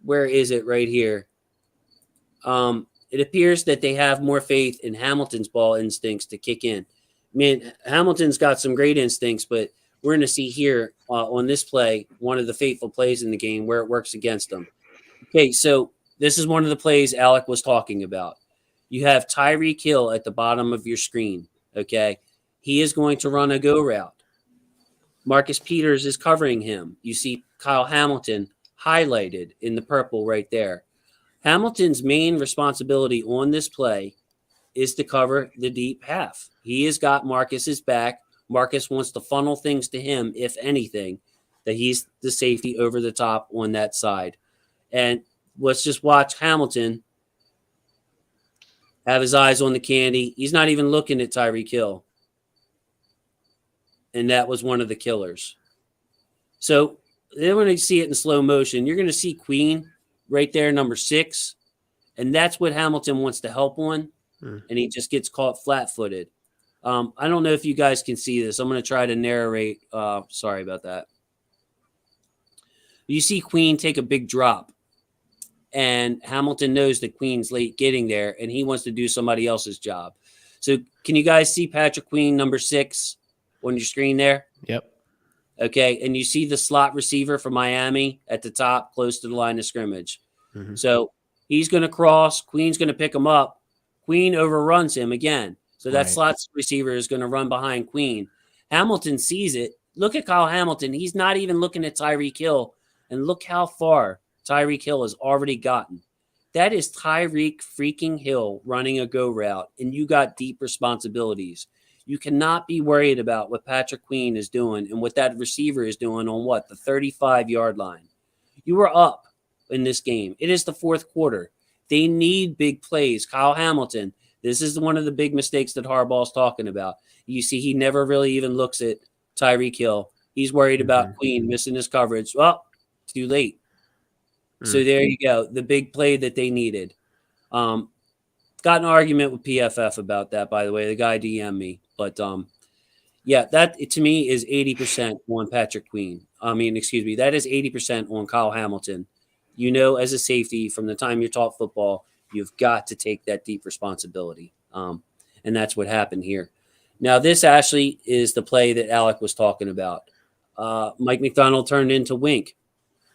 Where is it? Right here. It appears that they have more faith in Hamilton's ball instincts to kick in. I mean, Hamilton's got some great instincts, but we're going to see here on this play, one of the fateful plays in the game where it works against them. Okay, so this is one of the plays Alec was talking about. You have Tyreek Hill at the bottom of your screen, okay? He is going to run a go route. Marcus Peters is covering him. You see Kyle Hamilton highlighted in the purple right there. Hamilton's main responsibility on this play is to cover the deep half. He has got Marcus's back. Marcus wants to funnel things to him, if anything, that he's the safety over the top on that side. And let's just watch Hamilton have his eyes on the candy. He's not even looking at Tyreek Hill. And that was one of the killers. So then when you see it in slow motion, you're going to see Queen right there, number 6. And that's what Hamilton wants to help on. And he just gets caught flat-footed. I don't know if you guys can see this. I'm going to try to narrate. Sorry about that. You see Queen take a big drop. And Hamilton knows that Queen's late getting there, and he wants to do somebody else's job. So can you guys see Patrick Queen, number 6, on your screen there? Yep. Okay, and you see the slot receiver for Miami at the top, close to the line of scrimmage. Mm-hmm. So he's going to cross. Queen's going to pick him up. Queen overruns him again. So that slot receiver is going to run behind Queen. Hamilton sees it. Look at Kyle Hamilton. He's not even looking at Tyreek Hill. And look how far Tyreek Hill has already gotten. That is Tyreek freaking Hill running a go route, and you got deep responsibilities. You cannot be worried about what Patrick Queen is doing and what that receiver is doing on the 35-yard line. You were up in this game. It is the fourth quarter. They need big plays. Kyle Hamilton, this is one of the big mistakes that Harbaugh's talking about. You see, he never really even looks at Tyreek Hill. He's worried about Queen missing his coverage. Well, too late. So there you go. The big play that they needed. Got an argument with PFF about that, by the way. The guy DM'd me. But, yeah, that to me is 80% on Patrick Queen. That is 80% on Kyle Hamilton. You know, as a safety, from the time you're taught football, you've got to take that deep responsibility. And that's what happened here. Now, this, Ashley, is the play that Alec was talking about. Mike Mcdonald turned into Wink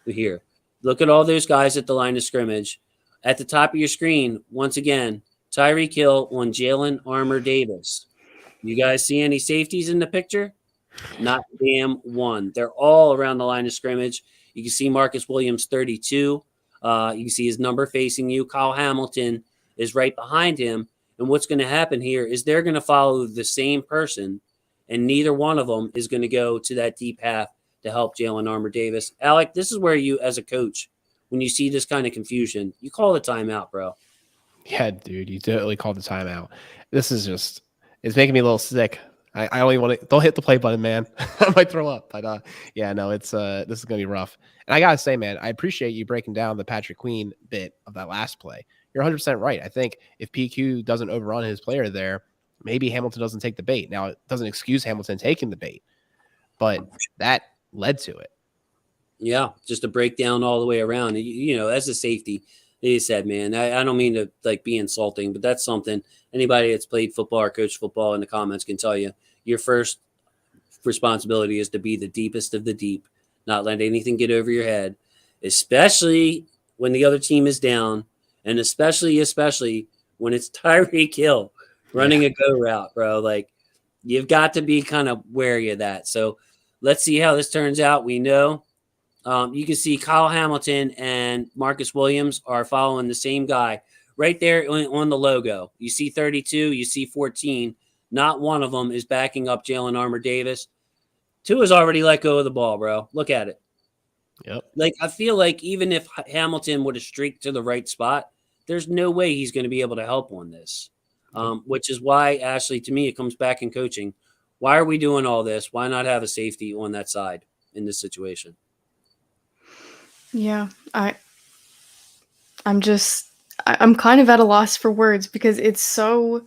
here. Look at all those guys at the line of scrimmage. At the top of your screen, once again, Tyreek Hill on Jalen Armour Davis. You guys see any safeties in the picture? Not damn one. They're all around the line of scrimmage. You can see Marcus Williams, 32. You can see his number facing you. Kyle Hamilton is right behind him. And what's going to happen here is they're going to follow the same person, and neither one of them is going to go to that deep half to help Jalen Armour Davis. Alec, this is where you, as a coach, when you see this kind of confusion, you call the timeout, bro. Yeah, dude, you totally called the timeout. This is just, it's making me a little sick. I only want to, don't hit the play button, man. I might throw up. But yeah, no, it's this is going to be rough. And I got to say, man, I appreciate you breaking down the Patrick Queen bit of that last play. You're 100% right. I think if PQ doesn't overrun his player there, maybe Hamilton doesn't take the bait. Now, it doesn't excuse Hamilton taking the bait, but that led to it. Yeah, just a breakdown all the way around. You know, as a safety, he said, man, I don't mean to be insulting, but that's something anybody that's played football or coached football in the comments can tell you. Your first responsibility is to be the deepest of the deep, not let anything get over your head, especially when the other team is down, and especially when it's Tyreek Hill running a go route, bro. Like, you've got to be kind of wary of that. So let's see how this turns out. We know you can see Kyle Hamilton and Marcus Williams are following the same guy right there on the logo. You see 32, you see 14. Not one of them is backing up Jalen Armour Davis. Two has already let go of the ball, bro. Look at it. Yep. Like, I feel like even if Hamilton would have streaked to the right spot, there's no way he's going to be able to help on this. Which is why, Ashley, to me, it comes back in coaching. Why are we doing all this? Why not have a safety on that side in this situation? Yeah, I'm kind of at a loss for words because it's so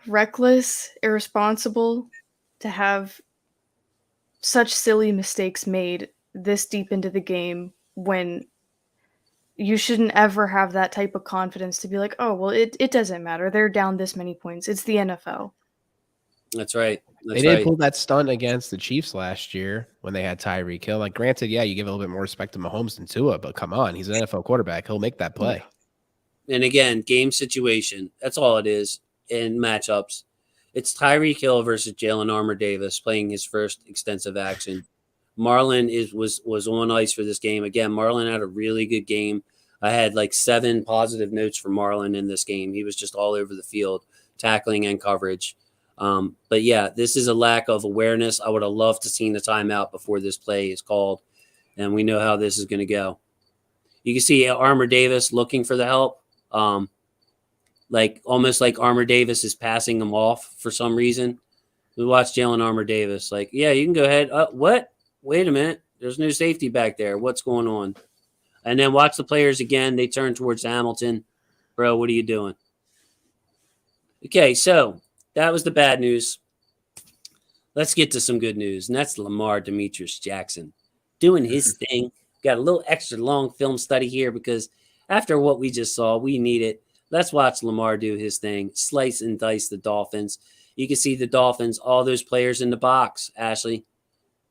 reckless, irresponsible to have such silly mistakes made this deep into the game when you shouldn't ever have that type of confidence to be like, oh, well, it doesn't matter. They're down this many points. It's the NFL. That's right. They didn't pull that stunt against the Chiefs last year when they had Tyreek Hill. Like, granted, yeah, you give a little bit more respect to Mahomes than Tua, but come on, he's an NFL quarterback. He'll make that play. And again, game situation. That's all it is in matchups. It's Tyreek Hill versus Jalen Armour Davis playing his first extensive action. Marlon was on ice for this game. Again, Marlon had a really good game. I had like 7 positive notes for Marlon in this game. He was just all over the field, tackling and coverage. But yeah, this is a lack of awareness. I would have loved to seen the timeout before this play is called, and we know how this is going to go. You can see Armour Davis looking for the help, like almost like Armour Davis is passing him off for some reason. We watch Jalen Armour Davis, like, yeah, you can go ahead. What? Wait a minute. There's no safety back there. What's going on? And then watch the players again. They turn towards Hamilton. Bro, what are you doing? Okay, so that was the bad news. Let's get to some good news, and that's Lamar Demetrius Jackson doing his thing. Got a little extra long film study here because after what we just saw, we need it. Let's watch Lamar do his thing, slice and dice the Dolphins. You can see the Dolphins, all those players in the box, Ashley.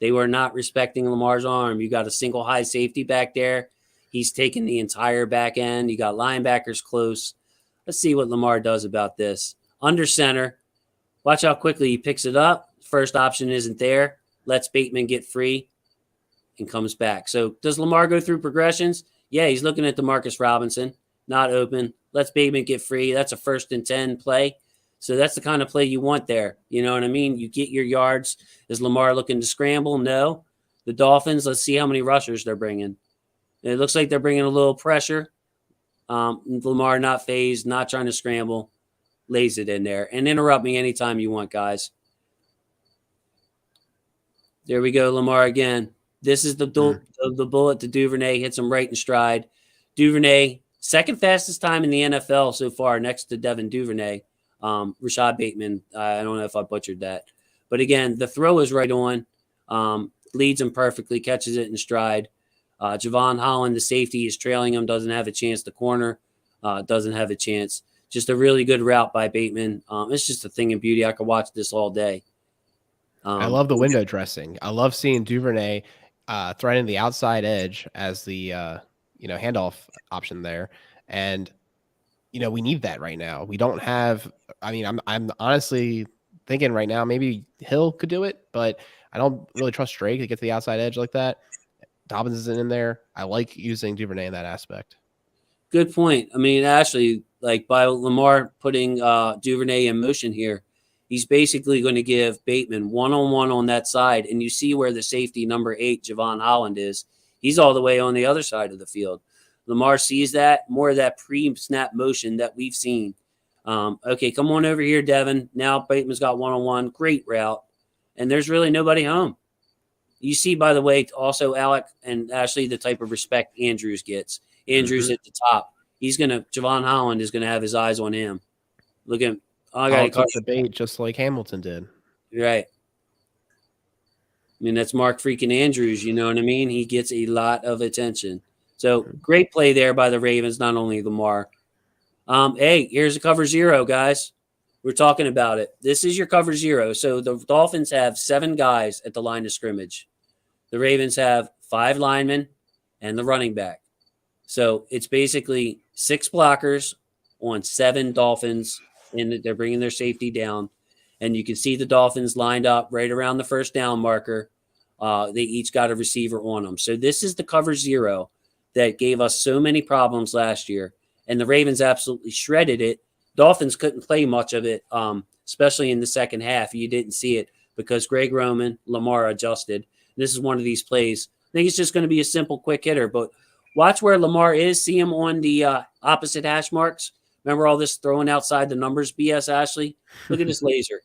They were not respecting Lamar's arm. You got a single high safety back there. He's taking the entire back end. You got linebackers close. Let's see what Lamar does about this. Under center. Watch how quickly he picks it up. First option isn't there. Lets Bateman get free and comes back. So does Lamar go through progressions? Yeah, he's looking at DeMarcus Robinson. Not open. Lets Bateman get free. That's a 1st and 10 play. So that's the kind of play you want there. You know what I mean? You get your yards. Is Lamar looking to scramble? No. The Dolphins, let's see how many rushers they're bringing. It looks like they're bringing a little pressure. Lamar not phased, not trying to scramble. Lays it in there. And interrupt me anytime you want, guys. There we go, Lamar again. This is the bullet to Duvernay. Hits him right in stride. Duvernay, second fastest time in the NFL so far next to Devin Duvernay. Rashad Bateman, I don't know if I butchered that. But again, the throw is right on. Leads him perfectly, catches it in stride. Javon Holland, the safety, is trailing him, doesn't have a chance to corner, doesn't have a chance. Just a really good route by Bateman. It's just a thing of beauty. I could watch this all day. I love the window dressing. I love seeing Duvernay threading the outside edge as the handoff option there. And we need that right now. We don't have. I mean, I'm honestly thinking right now maybe Hill could do it, but I don't really trust Drake to get to the outside edge like that. Dobbins isn't in there. I like using Duvernay in that aspect. Good point. I mean, actually, like by Lamar putting Duvernay in motion here, he's basically going to give Bateman one-on-one on that side. And you see where the safety number 8, Javon Holland, is. He's all the way on the other side of the field. Lamar sees that, more of that pre-snap motion that we've seen. Okay, come on over here, Devin. Now Bateman's got one-on-one. Great route. And there's really nobody home. You see, by the way, also Alec and Ashley, the type of respect Andrews gets. Andrews at the top. Javon Holland is going to have his eyes on him. Look at him. I got to touch the bait just like Hamilton did. Right. I mean, that's Mark freaking Andrews. You know what I mean? He gets a lot of attention. So great play there by the Ravens, not only Lamar. Hey, here's a cover 0, guys. We're talking about it. This is your cover 0. So the Dolphins have 7 guys at the line of scrimmage. The Ravens have 5 linemen and the running back. So it's basically 6 blockers on 7 Dolphins, and they're bringing their safety down. And you can see the Dolphins lined up right around the first down marker. They each got a receiver on them. So this is the cover 0 that gave us so many problems last year. And the Ravens absolutely shredded it. Dolphins couldn't play much of it, especially in the second half. You didn't see it because Greg Roman, Lamar adjusted. This is one of these plays. I think it's just going to be a simple, quick hitter. But watch where Lamar is. See him on the opposite hash marks. Remember all this throwing outside the numbers BS, Ashley? Look at this laser.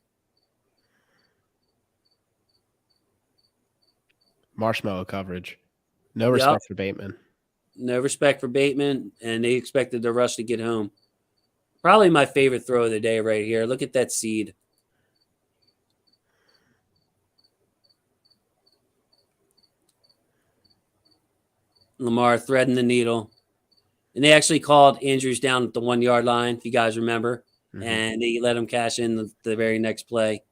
Marshmallow coverage. No respect for Bateman. No respect for Bateman, and they expected the rush to get home. Probably my favorite throw of the day right here. Look at that seed. Lamar threading the needle. And they actually called Andrews down at the 1-yard line, if you guys remember. Mm-hmm. And they let him cash in the very next play.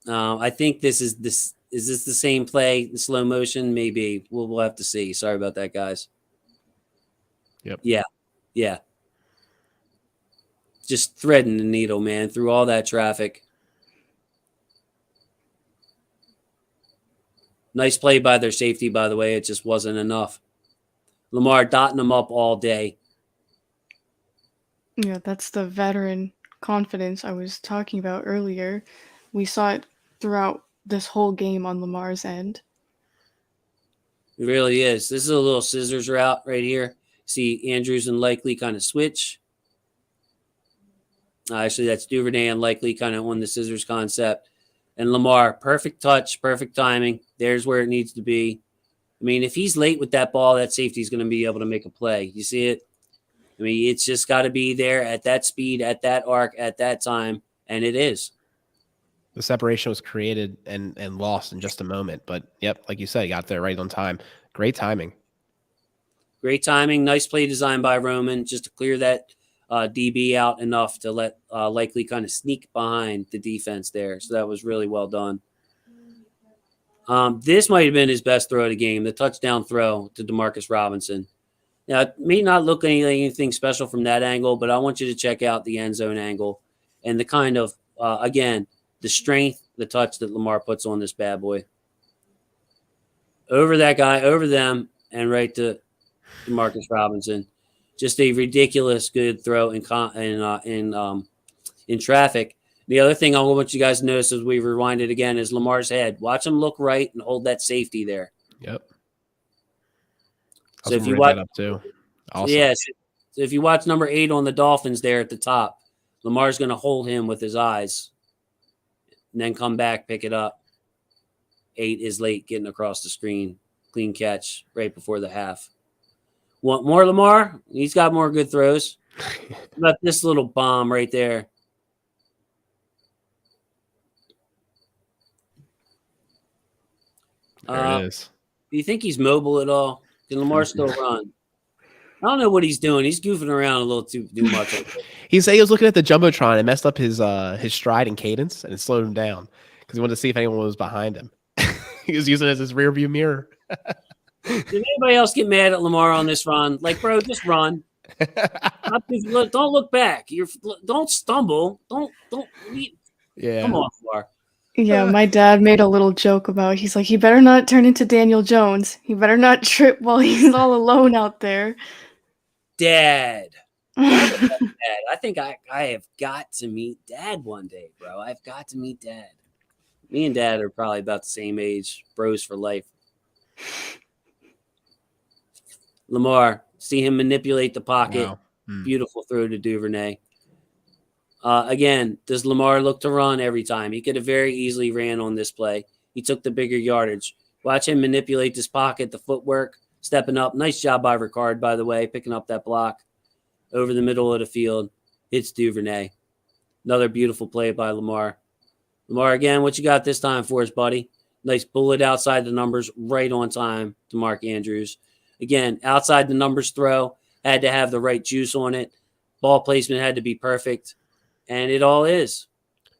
I think this is this. Is this the same play in slow motion? Maybe we'll have to see. Sorry about that, guys. Yep. Yeah. Just threading the needle, man, through all that traffic. Nice play by their safety, by the way. It just wasn't enough. Lamar dotting them up all day. Yeah, that's the veteran confidence I was talking about earlier. We saw it throughout this whole game on Lamar's end. It really is. This is a little scissors route right here. See Andrews and Likely kind of switch. Actually, that's Duvernay and Likely kind of on the scissors concept. And Lamar, perfect touch, perfect timing. There's where it needs to be. I mean, if he's late with that ball, that safety's going to be able to make a play. You see it? I mean, it's just got to be there at that speed, at that arc, at that time, and it is. The separation was created and lost in just a moment. But, yep, like you said, he got there right on time. Great timing. Great timing. Nice play design by Roman just to clear that DB out enough to let Likely kind of sneak behind the defense there. So that was really well done. This might have been his best throw of the game, the touchdown throw to Demarcus Robinson. Now, it may not look anything special from that angle, but I want you to check out the end zone angle and the kind of, again, the strength, the touch that Lamar puts on this bad boy. Over that guy, over them, and right to Demarcus Robinson. Just a ridiculous good throw in traffic. The other thing I want you guys to notice as we rewind it again is Lamar's head. Watch him look right and hold that safety there. Yep. So if you watch that up too. Awesome. Yes. So if you watch number 8 on the Dolphins there at the top, Lamar's going to hold him with his eyes and then come back, pick it up. 8 is late getting across the screen. Clean catch right before the half. Want more Lamar? He's got more good throws. How about this little bomb right there? There it is. Do you think he's mobile at all? Can Lamar still run? I don't know what he's doing. He's goofing around a little too much. He said he was looking at the Jumbotron and messed up his stride and cadence, and it slowed him down because he wanted to see if anyone was behind him. He was using it as his rear view mirror. Did anybody else get mad at Lamar on this run? Like, bro, just run. Don't look back. Don't stumble. Don't. Yeah. Come on, Lamar. Yeah, my dad made a little joke about, he's like, he better not turn into Daniel Jones. He better not trip while he's all alone out there. Dad. Dad. I think I have got to meet Dad one day, bro. I've got to meet Dad. Me and Dad are probably about the same age. Bros for life. Lamar, see him manipulate the pocket. Wow. Beautiful throw to Duvernay. Again, does Lamar look to run every time? He could have very easily ran on this play. He took the bigger yardage. Watch him manipulate this pocket, the footwork, stepping up. Nice job by Ricard, by the way, picking up that block over the middle of the field. Hits Duvernay. Another beautiful play by Lamar. Lamar, again, what you got this time for us, buddy? Nice bullet outside the numbers, right on time to Mark Andrews. Again, outside the numbers throw, had to have the right juice on it. Ball placement had to be perfect. And it all is.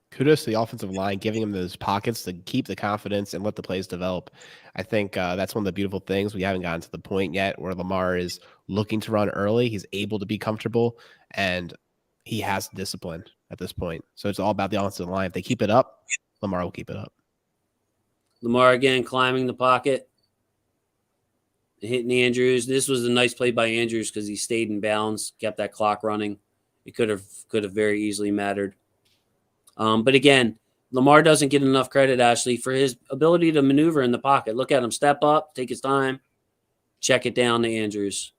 Kudos to the offensive line, giving him those pockets to keep the confidence and let the plays develop. I think that's one of the beautiful things. We haven't gotten to the point yet where Lamar is looking to run early. He's able to be comfortable, and he has discipline at this point. So it's all about the offensive line. If they keep it up, Lamar will keep it up. Lamar again climbing the pocket, hitting Andrews. This was a nice play by Andrews because he stayed in bounds, kept that clock running. It could have very easily mattered. But again, Lamar doesn't get enough credit, Ashley, for his ability to maneuver in the pocket. Look at him step up, take his time, check it down to Andrews.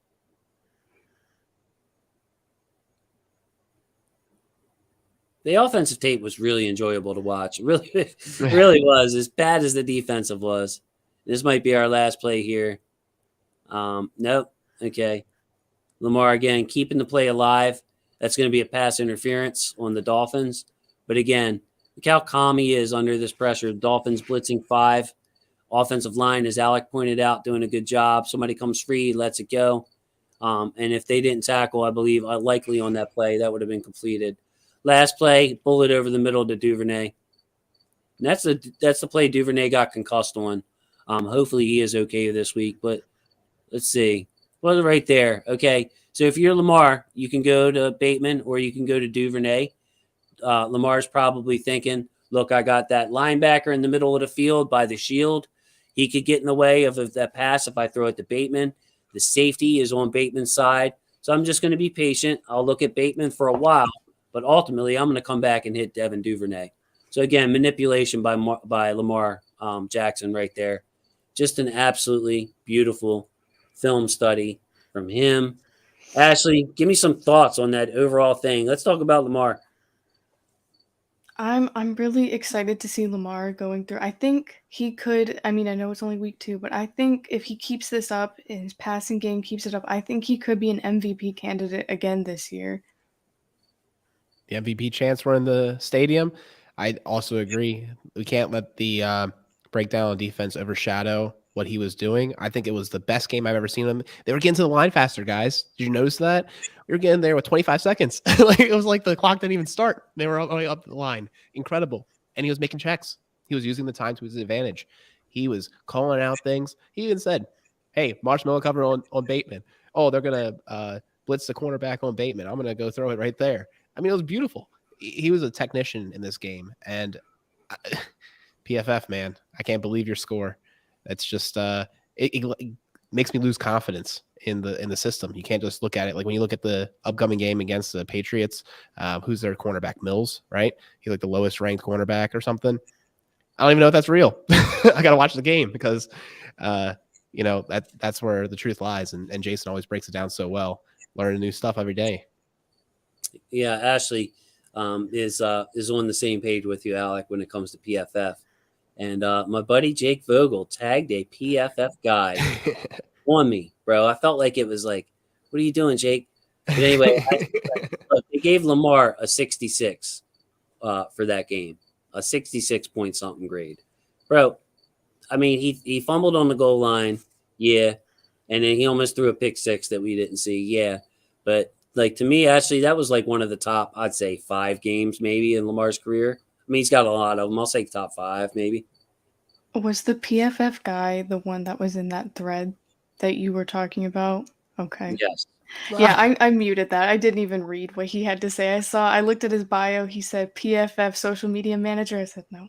The offensive tape was really enjoyable to watch. It really was, as bad as the defensive was. This might be our last play here. Nope. Okay. Lamar again, keeping the play alive. That's going to be a pass interference on the Dolphins. But again, look how calm he is under this pressure. Dolphins blitzing 5. Offensive line, as Alec pointed out, doing a good job. Somebody comes free, lets it go. And if they didn't tackle, I believe, likely on that play, that would have been completed. Last play, bullet over the middle to Duvernay. And that's the play Duvernay got concussed on. Hopefully he is okay this week. But let's see. Well, right there. Okay. So if you're Lamar, you can go to Bateman or you can go to Duvernay. Lamar's probably thinking, look, I got that linebacker in the middle of the field by the shield. He could get in the way of that pass if I throw it to Bateman. The safety is on Bateman's side. So I'm just going to be patient. I'll look at Bateman for a while, but ultimately I'm going to come back and hit Devin Duvernay. So again, manipulation by Lamar Jackson right there. Just an absolutely beautiful film study from him. Ashley, give me some thoughts on that overall thing. Let's talk about Lamar. I'm really excited to see Lamar going through. I think he could. I mean, I know it's only week 2, but I think if he keeps this up, his passing game keeps it up, I think he could be an MVP candidate again this year. The MVP chance were in the stadium. I also agree. We can't let the breakdown on defense overshadow what he was doing. I think it was the best game I've ever seen him. They were getting to the line faster, guys. Did you notice that? We were getting there with 25 seconds. Like it was like the clock didn't even start. They were already up the line. Incredible. And he was making checks. He was using the time to his advantage. He was calling out things. He even said, hey, marshmallow cover on Bateman. Oh, they're going to blitz the cornerback on Bateman. I'm going to go throw it right there. I mean, it was beautiful. He was a technician in this game. And PFF, man, I can't believe your score. That's just it makes me lose confidence in the system. You can't just look at it like when you look at the upcoming game against the Patriots. Who's their cornerback? Mills, right? He's like the lowest ranked cornerback or something. I don't even know if that's real. I got to watch the game because that's where the truth lies. And Jason always breaks it down so well. Learning new stuff every day. Yeah, Ashley is on the same page with you, Alec, when it comes to PFF. And my buddy Jake Vogel tagged a PFF guy on me, bro. I felt like it was like, what are you doing, Jake? But anyway, look, they gave Lamar a 66 for that game, a 66 point something grade. Bro, I mean, he fumbled on the goal line, yeah, and then he almost threw a pick 6 that we didn't see, yeah. But, like, to me, actually, that was like one of the top, I'd say, 5 games maybe in Lamar's career. I mean, he's got a lot of them. I'll say top 5 maybe. Was the PFF guy the one that was in that thread that you were talking about? Okay. Yes. Yeah, I muted that. I didn't even read what he had to say. I looked at his bio. He said PFF social media manager. I said no.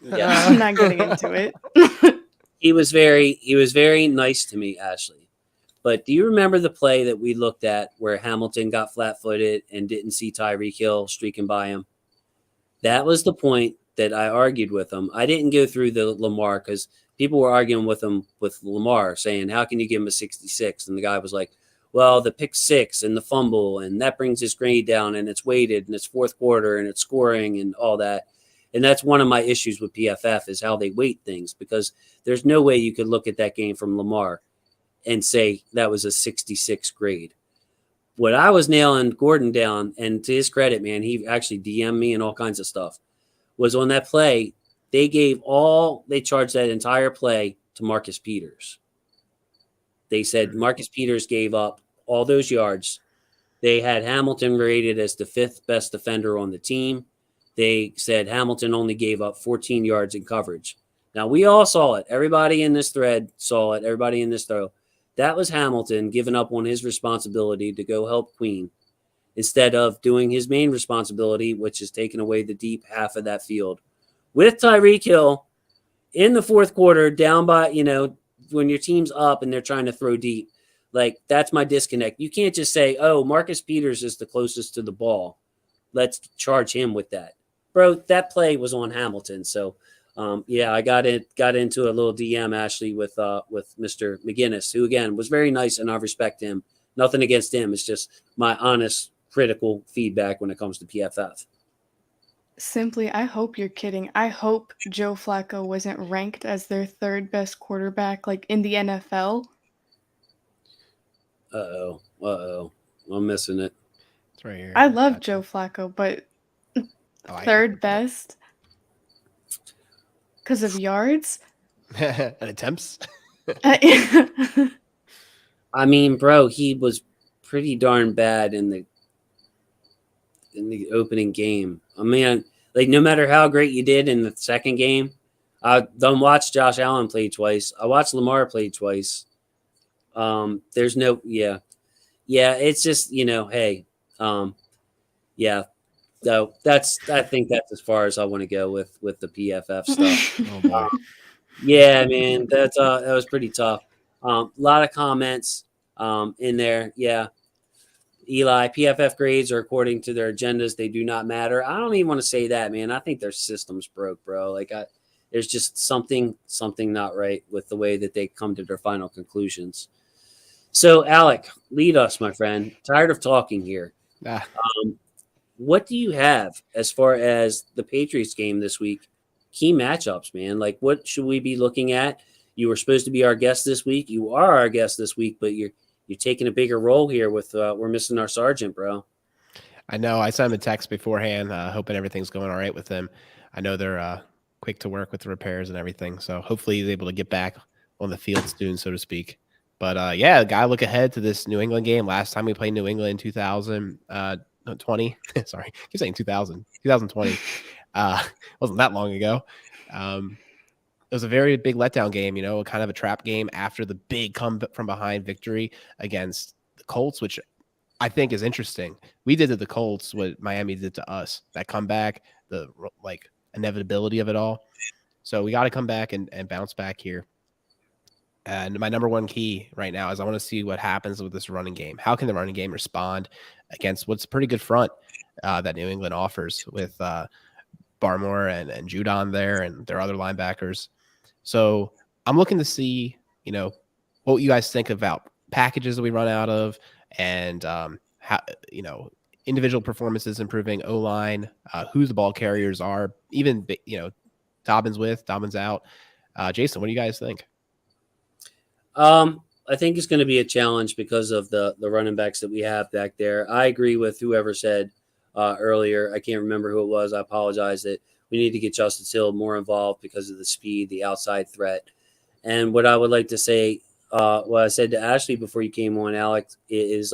Yeah. I'm not getting into it. He was very nice to me, Ashley. But do you remember the play that we looked at where Hamilton got flat-footed and didn't see Tyreek Hill streaking by him? That was the point that I argued with him. I didn't go through the Lamar because people were arguing with him with Lamar, saying, how can you give him a 66? And the guy was like, well, the pick 6 and the fumble, and that brings his grade down, and it's weighted, and it's fourth quarter, and it's scoring, and all that. And that's one of my issues with PFF is how they weight things, because there's no way you could look at that game from Lamar and say that was a 66 grade. What I was nailing Gordon down, and to his credit, man, he actually DM'd me and all kinds of stuff, was on that play, they charged that entire play to Marcus Peters. They said Marcus Peters gave up all those yards. They had Hamilton rated as the 5th best defender on the team. They said Hamilton only gave up 14 yards in coverage. Now, we all saw it. Everybody in this thread saw it. Everybody in this throw. That was Hamilton giving up on his responsibility to go help Queen instead of doing his main responsibility, which is taking away the deep half of that field. With Tyreek Hill in the fourth quarter, down by, when your team's up and they're trying to throw deep, like that's my disconnect. You can't just say, oh, Marcus Peters is the closest to the ball. Let's charge him with that. Bro, that play was on Hamilton. So, I got into a little DM, Ashley, with Mr. McGinnis, who, again, was very nice, and I respect him. Nothing against him. It's just my honest, critical feedback when it comes to PFF. Simply, I hope you're kidding. I hope Joe Flacco wasn't ranked as their 3rd best quarterback, like, in the NFL. Uh-oh. I'm missing it. It's right here. I love Joe Flacco, but 3rd best because of yards and attempts. I mean, bro, he was pretty darn bad in the opening game. I mean, Like, no matter how great you did in the second game, I don't watch Josh Allen play twice. I watched Lamar play twice. There's no, yeah. It's just, hey, yeah. So I think that's as far as I want to go with the PFF stuff. Oh boy. Yeah, man, that was pretty tough. A lot of comments in there. Yeah, Eli, PFF grades are according to their agendas. They do not matter. I don't even want to say that, man. I think their system's broke, bro. There's just something not right with the way that they come to their final conclusions. So, Alec, lead us, my friend. Tired of talking here. Ah, What do you have as far as the Patriots game this week? Key matchups, man. Like, what should we be looking at? You were supposed to be our guest this week. You are our guest this week, but you're taking a bigger role here with we're missing our sergeant, bro. I know. I sent him a text beforehand, hoping everything's going all right with him. I know they're quick to work with the repairs and everything, so hopefully he's able to get back on the field soon, so to speak. But yeah, gotta look ahead to this New England game. Last time we played New England in 2020. Sorry, I keep saying 2020. Wasn't that long ago. It was a very big letdown game, kind of a trap game after the big come from behind victory against the Colts, which I think is interesting. We did to the Colts what Miami did to us. That comeback, the inevitability of it all. So we got to come back and bounce back here. And my number one key right now is I want to see what happens with this running game. How can the running game respond against what's a pretty good front that New England offers with Barmore and Judon there and their other linebackers. So I'm looking to see, what you guys think about packages that we run out of and how, individual performances improving, O-line, who the ball carriers are, even, Dobbins out. Jason, what do you guys think? I think it's going to be a challenge because of the running backs that we have back there. I agree with whoever said earlier. I can't remember who it was. I apologize that we need to get Justice Hill more involved because of the speed, the outside threat. And what I would like to say, what I said to Ashley before you came on, Alex, is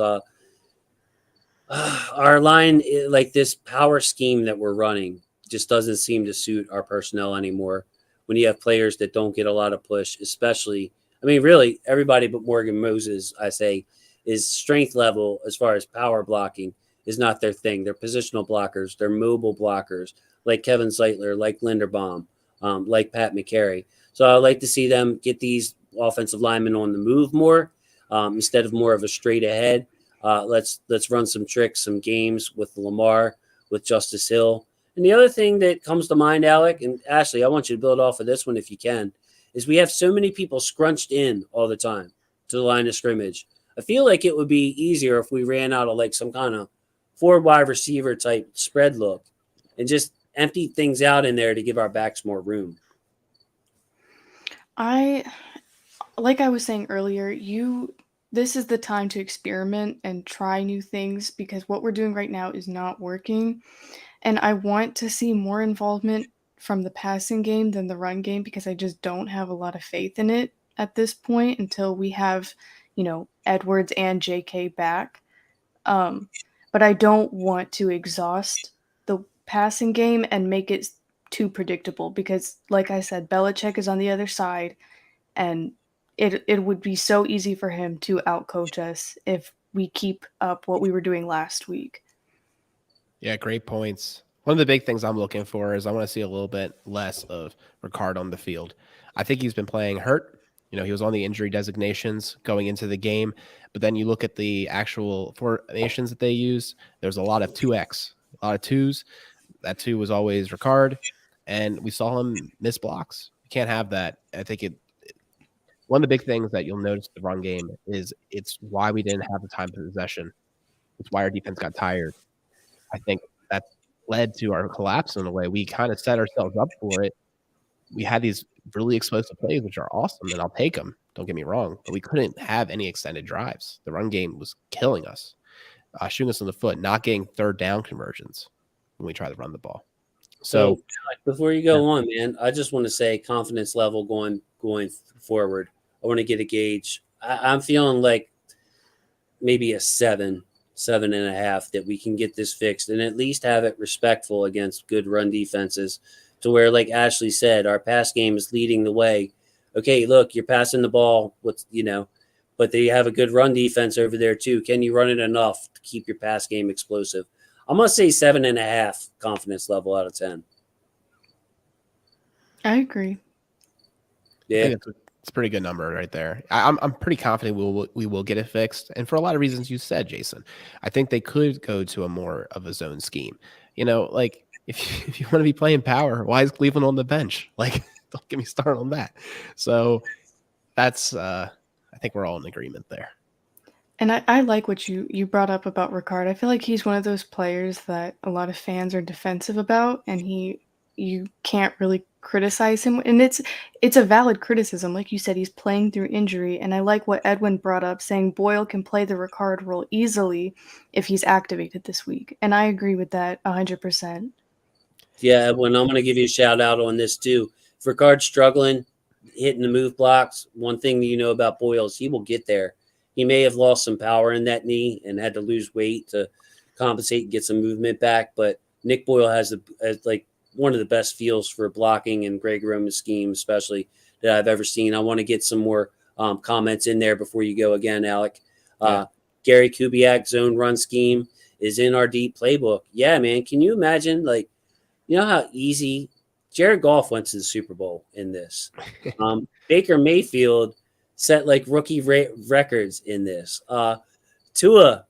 our line, like this power scheme that we're running, just doesn't seem to suit our personnel anymore. When you have players that don't get a lot of push, especially, really everybody but Morgan Moses, I say, is strength level as far as power blocking is not their thing. They're positional blockers. They're mobile blockers like Kevin Zeitler, like Linderbaum, like Pat McCary. So I'd like to see them get these offensive linemen on the move more instead of more of a straight ahead. Let's run some tricks, some games with Lamar, with Justice Hill. And the other thing that comes to mind, Alec, and Ashley, I want you to build off of this one if you can, is we have so many people scrunched in all the time to the line of scrimmage. I feel like it would be easier if we ran out of like some kind of 4 wide receiver type spread look and just empty things out in there to give our backs more room. Like I was saying earlier, this is the time to experiment and try new things because what we're doing right now is not working. And I want to see more involvement from the passing game than the run game because I just don't have a lot of faith in it at this point until we have, Edwards and JK back. But I don't want to exhaust the passing game and make it too predictable because, like I said, Belichick is on the other side, and it would be so easy for him to outcoach us if we keep up what we were doing last week. Yeah, great points. One of the big things I'm looking for is I want to see a little bit less of Ricard on the field. I think he's been playing hurt. He was on the injury designations going into the game, but then you look at the actual formations that they use. There's a lot of 2X, a lot of twos. That 2 was always Ricard, and we saw him miss blocks. You can't have that. I think one of the big things that you'll notice the run game is it's why we didn't have the time possession. It's why our defense got tired. I think that led to our collapse in a way. We kind of set ourselves up for it. We had these really explosive plays, which are awesome, and I'll take them. Don't get me wrong, but we couldn't have any extended drives. The run game was killing us, shooting us in the foot, not getting third down conversions when we try to run the ball. So before you go on, man, I just want to say confidence level going forward. I want to get a gauge. I'm feeling like maybe a 7 7.5 that we can get this fixed and at least have it respectful against good run defenses to where, like Ashley said, our pass game is leading the way. Okay, look, you're passing the ball with, but they have a good run defense over there too. Can you run it enough to keep your pass game explosive? I'm going to say 7.5 confidence level out of 10. I agree. Yeah. I think it's a pretty good number right there. I'm pretty confident we will get it fixed, and for a lot of reasons you said, Jason. I think they could go to a more of a zone scheme. Like if you want to be playing power, why is Cleveland on the bench? Like, don't get me started on that. So that's I think we're all in agreement there. And I like what you brought up about Ricard. I feel like he's one of those players that a lot of fans are defensive about, and you can't really criticize him. And it's a valid criticism. Like you said, he's playing through injury. And I like what Edwin brought up, saying Boyle can play the Ricard role easily if he's activated this week. And I agree with that 100%. Yeah, Edwin, I'm going to give you a shout out on this too. If Ricard's struggling, hitting the move blocks, one thing you know about Boyle is he will get there. He may have lost some power in that knee and had to lose weight to compensate and get some movement back. But Nick Boyle has like one of the best feels for blocking in Greg Roman's scheme, especially that I've ever seen. I want to get some more comments in there before you go again, Alec. Gary Kubiak's zone run scheme is in our deep playbook. Yeah, man. Can you imagine, like, you know how easy Jared Goff went to the Super Bowl in this? Baker Mayfield set like rookie records in this. Tua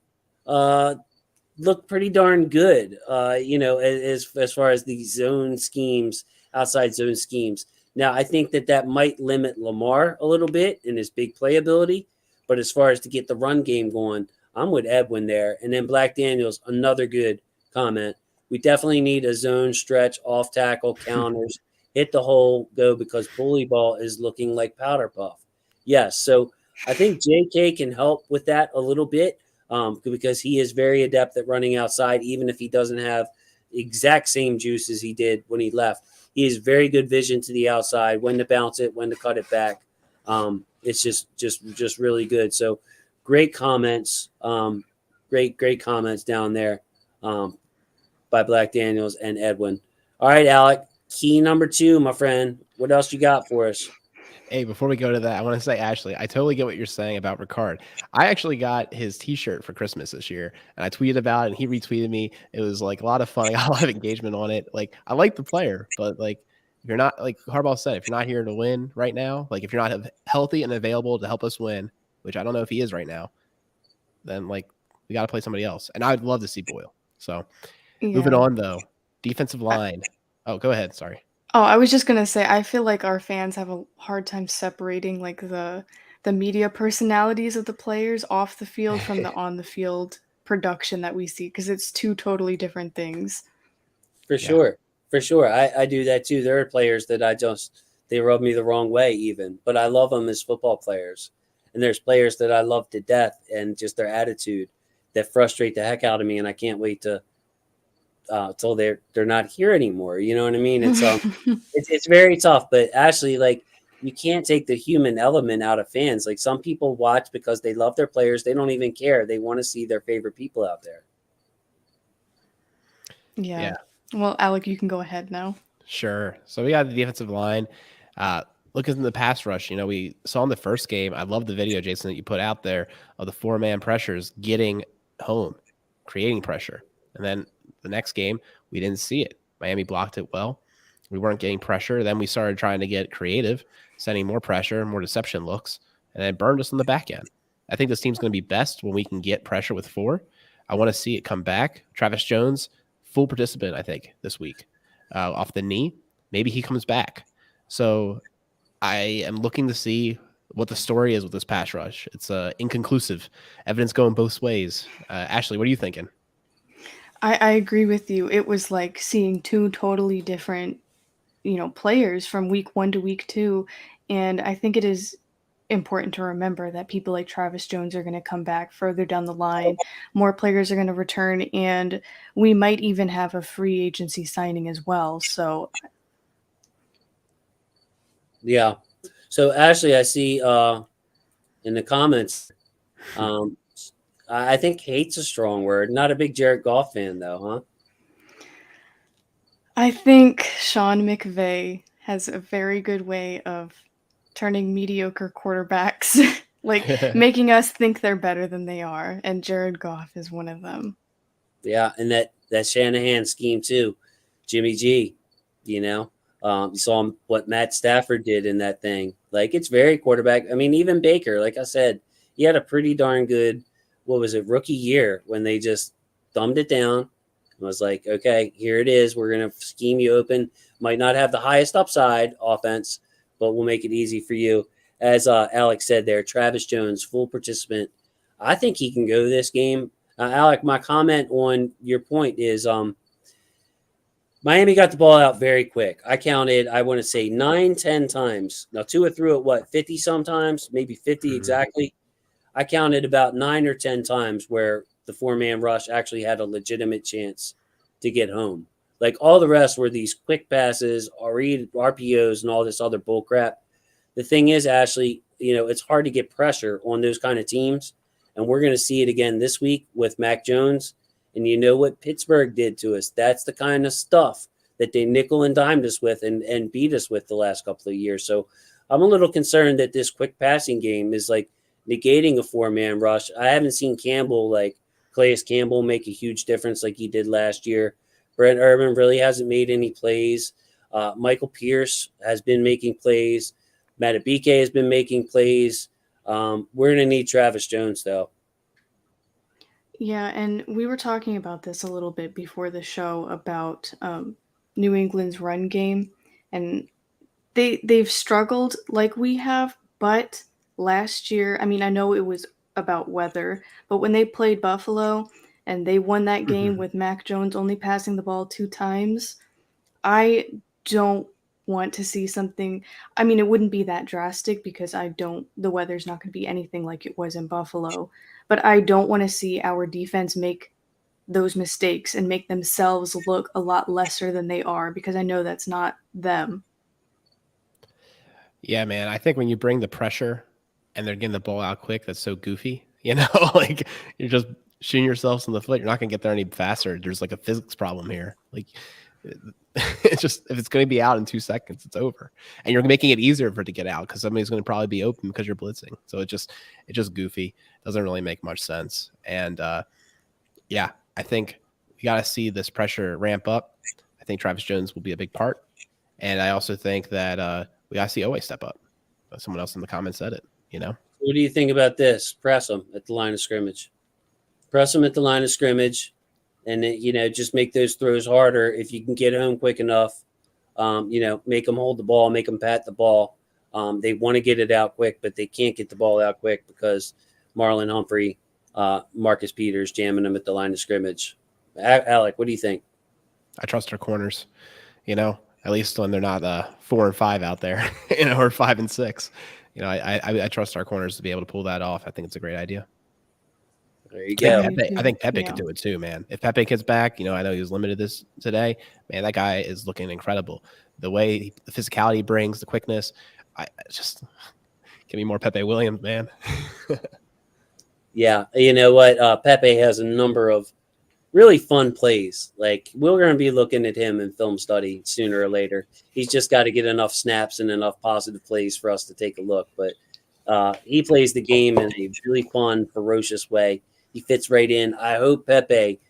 looked pretty darn good, as far as the zone schemes, outside zone schemes. Now, I think that might limit Lamar a little bit in his big playability, but as far as to get the run game going, I'm with Edwin there. And then Black Daniels, another good comment. We definitely need a zone stretch, off tackle, counters, hit the hole, go, because bully ball is looking like powder puff. Yes, so I think JK can help with that a little bit because he is very adept at running outside, even if he doesn't have exact same juice as he did when he left. He has very good vision to the outside, when to bounce it, when to cut it back. It's just really good. So great comments, great comments down there by Black Daniels and Edwin. All right, Alec, key number 2, my friend. What else you got for us? Hey, before we go to that, I want to say, Ashley, I totally get what you're saying about Ricard. I actually got his T-shirt for Christmas this year, and I tweeted about it, and he retweeted me. It was like a lot of fun. I got a lot of engagement on it. Like, I like the player, but like, if you're not, like Harbaugh said, if you're not here to win right now, like if you're not healthy and available to help us win, which I don't know if he is right now, then like we got to play somebody else. And I'd love to see Boyle. So moving on though, defensive line. Oh, go ahead. Sorry. Oh, I was just gonna say, I feel like our fans have a hard time separating like the media personalities of the players off the field from the on the field production that we see, because it's two totally different things. For sure. I do that too. There are players that they rub me the wrong way even, but I love them as football players. And there's players that I love to death, and just their attitude that frustrate the heck out of me. And I can't wait to till they're not here anymore. You know what I mean? It's it's very tough. But Ashley, like, you can't take the human element out of fans. Like, some people watch because they love their players. They don't even care. They want to see their favorite people out there. Yeah. Well, Alec, you can go ahead now. Sure. So we got the defensive line. Looking in the pass rush, we saw in the first game, I love the video, Jason, that you put out there of the 4-man pressures getting home, creating pressure. And then the next game, we didn't see it. Miami blocked it well. We weren't getting pressure. Then we started trying to get creative, sending more pressure, more deception looks, and it burned us on the back end. I think this team's going to be best when we can get pressure with 4. I want to see it come back. Travis Jones, full participant, I think, this week. Off the knee, maybe he comes back. So I am looking to see what the story is with this pass rush. It's inconclusive. Evidence going both ways. Ashley, what are you thinking? I agree with you. It was like seeing two totally different, players from week 1 to week 2. And I think it is important to remember that people like Travis Jones are going to come back further down the line. More players are going to return, and we might even have a free agency signing as well. So, yeah. So Ashley, I see in the comments, I think hate's a strong word. Not a big Jared Goff fan, though, huh? I think Sean McVay has a very good way of turning mediocre quarterbacks, like making us think they're better than they are, and Jared Goff is one of them. Yeah, and that Shanahan scheme too, Jimmy G. You know, you saw what Matt Stafford did in that thing. Like it's very quarterback. I mean, even Baker, like I said, he had a pretty darn good, what was it, rookie year when they just thumbed it down and was like, okay, here it is. We're gonna scheme you open. Might not have the highest upside offense, but we'll make it easy for you. As Alex said there, Travis Jones, full participant. I think he can go this game. Alec, my comment on your point is Miami got the ball out very quick. I counted, I want to say 9, 10 times. Now, Tua threw it, what, 50 sometimes, maybe 50 exactly. I counted about 9 or 10 times where the four-man rush actually had a legitimate chance to get home. Like all the rest were these quick passes, RPOs, and all this other bull crap. The thing is, Ashley, it's hard to get pressure on those kind of teams. And we're going to see it again this week with Mac Jones. And you know what Pittsburgh did to us? That's the kind of stuff that they nickel and dimed us with and beat us with the last couple of years. So I'm a little concerned that this quick passing game is like negating a four-man rush. I haven't seen Calais Campbell make a huge difference like he did last year. Brent Urban really hasn't made any plays. Michael Pierce has been making plays. Matabike has been making plays. We're going to need Travis Jones, though. Yeah, and we were talking about this a little bit before the show about New England's run game, and they've struggled like we have, but last year, I mean, I know it was about weather, but when they played Buffalo and they won that game with Mac Jones only passing the ball 2 times, I don't want to see something. I mean, it wouldn't be that drastic because the weather's not going to be anything like it was in Buffalo, but I don't want to see our defense make those mistakes and make themselves look a lot lesser than they are, because I know that's not them. Yeah, man. I think when you bring the pressure and they're getting the ball out quick, that's so goofy. Like you're just shooting yourselves in the foot. You're not gonna get there any faster. There's like a physics problem here. Like it's just, if it's going to be out in 2 seconds, it's over. And you're making it easier for it to get out because somebody's going to probably be open because you're blitzing. So it's just goofy. Doesn't really make much sense. And yeah, I think you got to see this pressure ramp up. I think Travis Jones will be a big part. And I also think that we got to see Owe step up. Someone else in the comments said it, What do you think about this? Press them at the line of scrimmage. Press them at the line of scrimmage. And, just make those throws harder. If you can get home quick enough, make them hold the ball, make them pat the ball. They want to get it out quick, but they can't get the ball out quick because Marlon Humphrey, Marcus Peters jamming them at the line of scrimmage. Alec, what do you think? I trust our corners, at least when they're not 4 and 5 out there, or 5 and 6. I trust our corners to be able to pull that off. I think it's a great idea. There you go. I think Pepe can do it too, man. If Pepe gets back, I know he was limited this today. Man, that guy is looking incredible. The way the physicality he brings, the quickness. Just give me more Pepe Williams, man. Yeah, you know what? Pepe has a number of really fun plays. Like we're going to be looking at him in film study sooner or later. He's just got to get enough snaps and enough positive plays for us to take a look. But he plays the game in a really fun, ferocious way. He fits right in. I hope Pepe,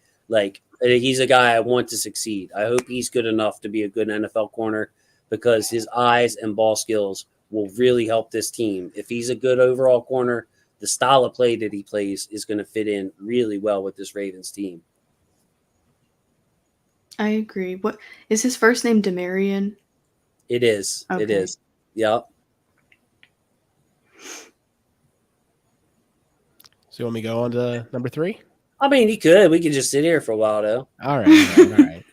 he's a guy I want to succeed. I hope he's good enough to be a good NFL corner because his eyes and ball skills will really help this team. If he's a good overall corner, the style of play that he plays is going to fit in really well with this Ravens team. I agree. What is his first name? Demarion? It is. Okay. It is. Yep. So you want me to go on to number 3? I mean, you could. We could just sit here for a while, though. All right.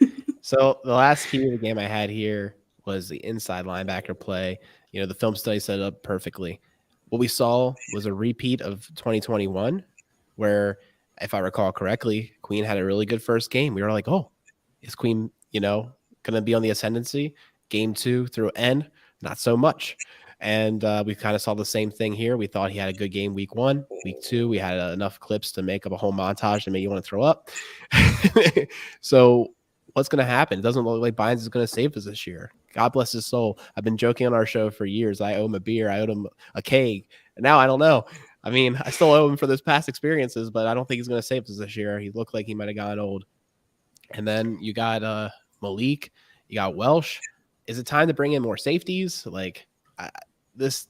So the last key of the game I had here was the inside linebacker play. The film study set it up perfectly. What we saw was a repeat of 2021, where, if I recall correctly, Queen had a really good first game. We were like, oh, is Queen, going to be on the ascendancy? Game 2 through N, not so much. And we kind of saw the same thing here. We thought he had a good game week 1. Week 2, we had enough clips to make up a whole montage to make you want to throw up. So what's going to happen? It doesn't look like Bynes is going to save us this year. God bless his soul. I've been joking on our show for years. I owe him a beer. I owed him a keg. And now I don't know. I mean, I still owe him for those past experiences, but I don't think he's going to save us this year. He looked like he might have gotten old. And then you got Malik. You got Welsh. Is it time to bring in more safeties? Like this,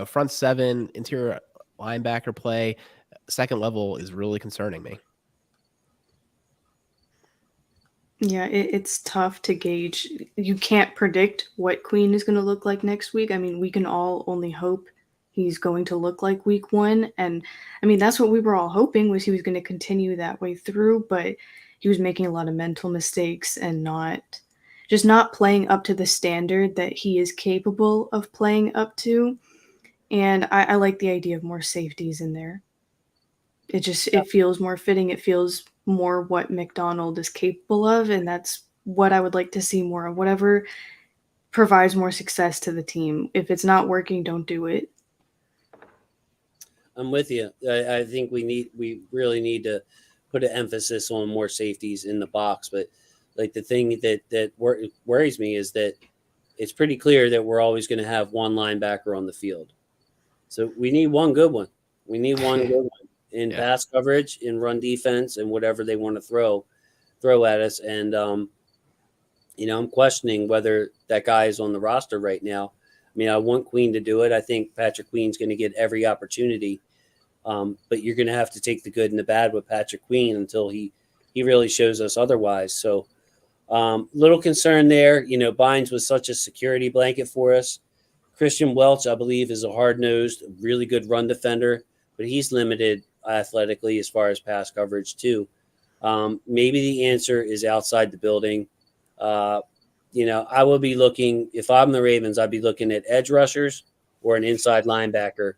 front 7, interior linebacker play, second level is really concerning me. Yeah, it's tough to gauge. You can't predict what Queen is going to look like next week. I mean, we can all only hope he's going to look like week 1. And I mean, that's what we were all hoping, was he was going to continue that way through, but he was making a lot of mental mistakes and not playing up to the standard that he is capable of playing up to. And I like the idea of more safeties in there. It feels more fitting. It feels more what Mcdonald is capable of, and that's what I would like to see more of. Whatever provides more success to the team. If it's not working, don't do it. I'm with you. I think we really need to put an emphasis on more safeties in the box. But like the thing that worries me is that it's pretty clear that we're always going to have one linebacker on the field. So we need one good one. We need one good one in pass coverage, in run defense, and whatever they want to throw at us. And I'm questioning whether that guy is on the roster right now. I mean, I want Queen to do it. I think Patrick Queen's going to get every opportunity. But you're going to have to take the good and the bad with Patrick Queen until he really shows us otherwise. So little concern there. Bynes was such a security blanket for us. Christian Welch, I believe, is a hard-nosed, really good run defender, but he's limited athletically as far as pass coverage too. Maybe the answer is outside the building. I will be looking, if I'm the Ravens, I'd be looking at edge rushers or an inside linebacker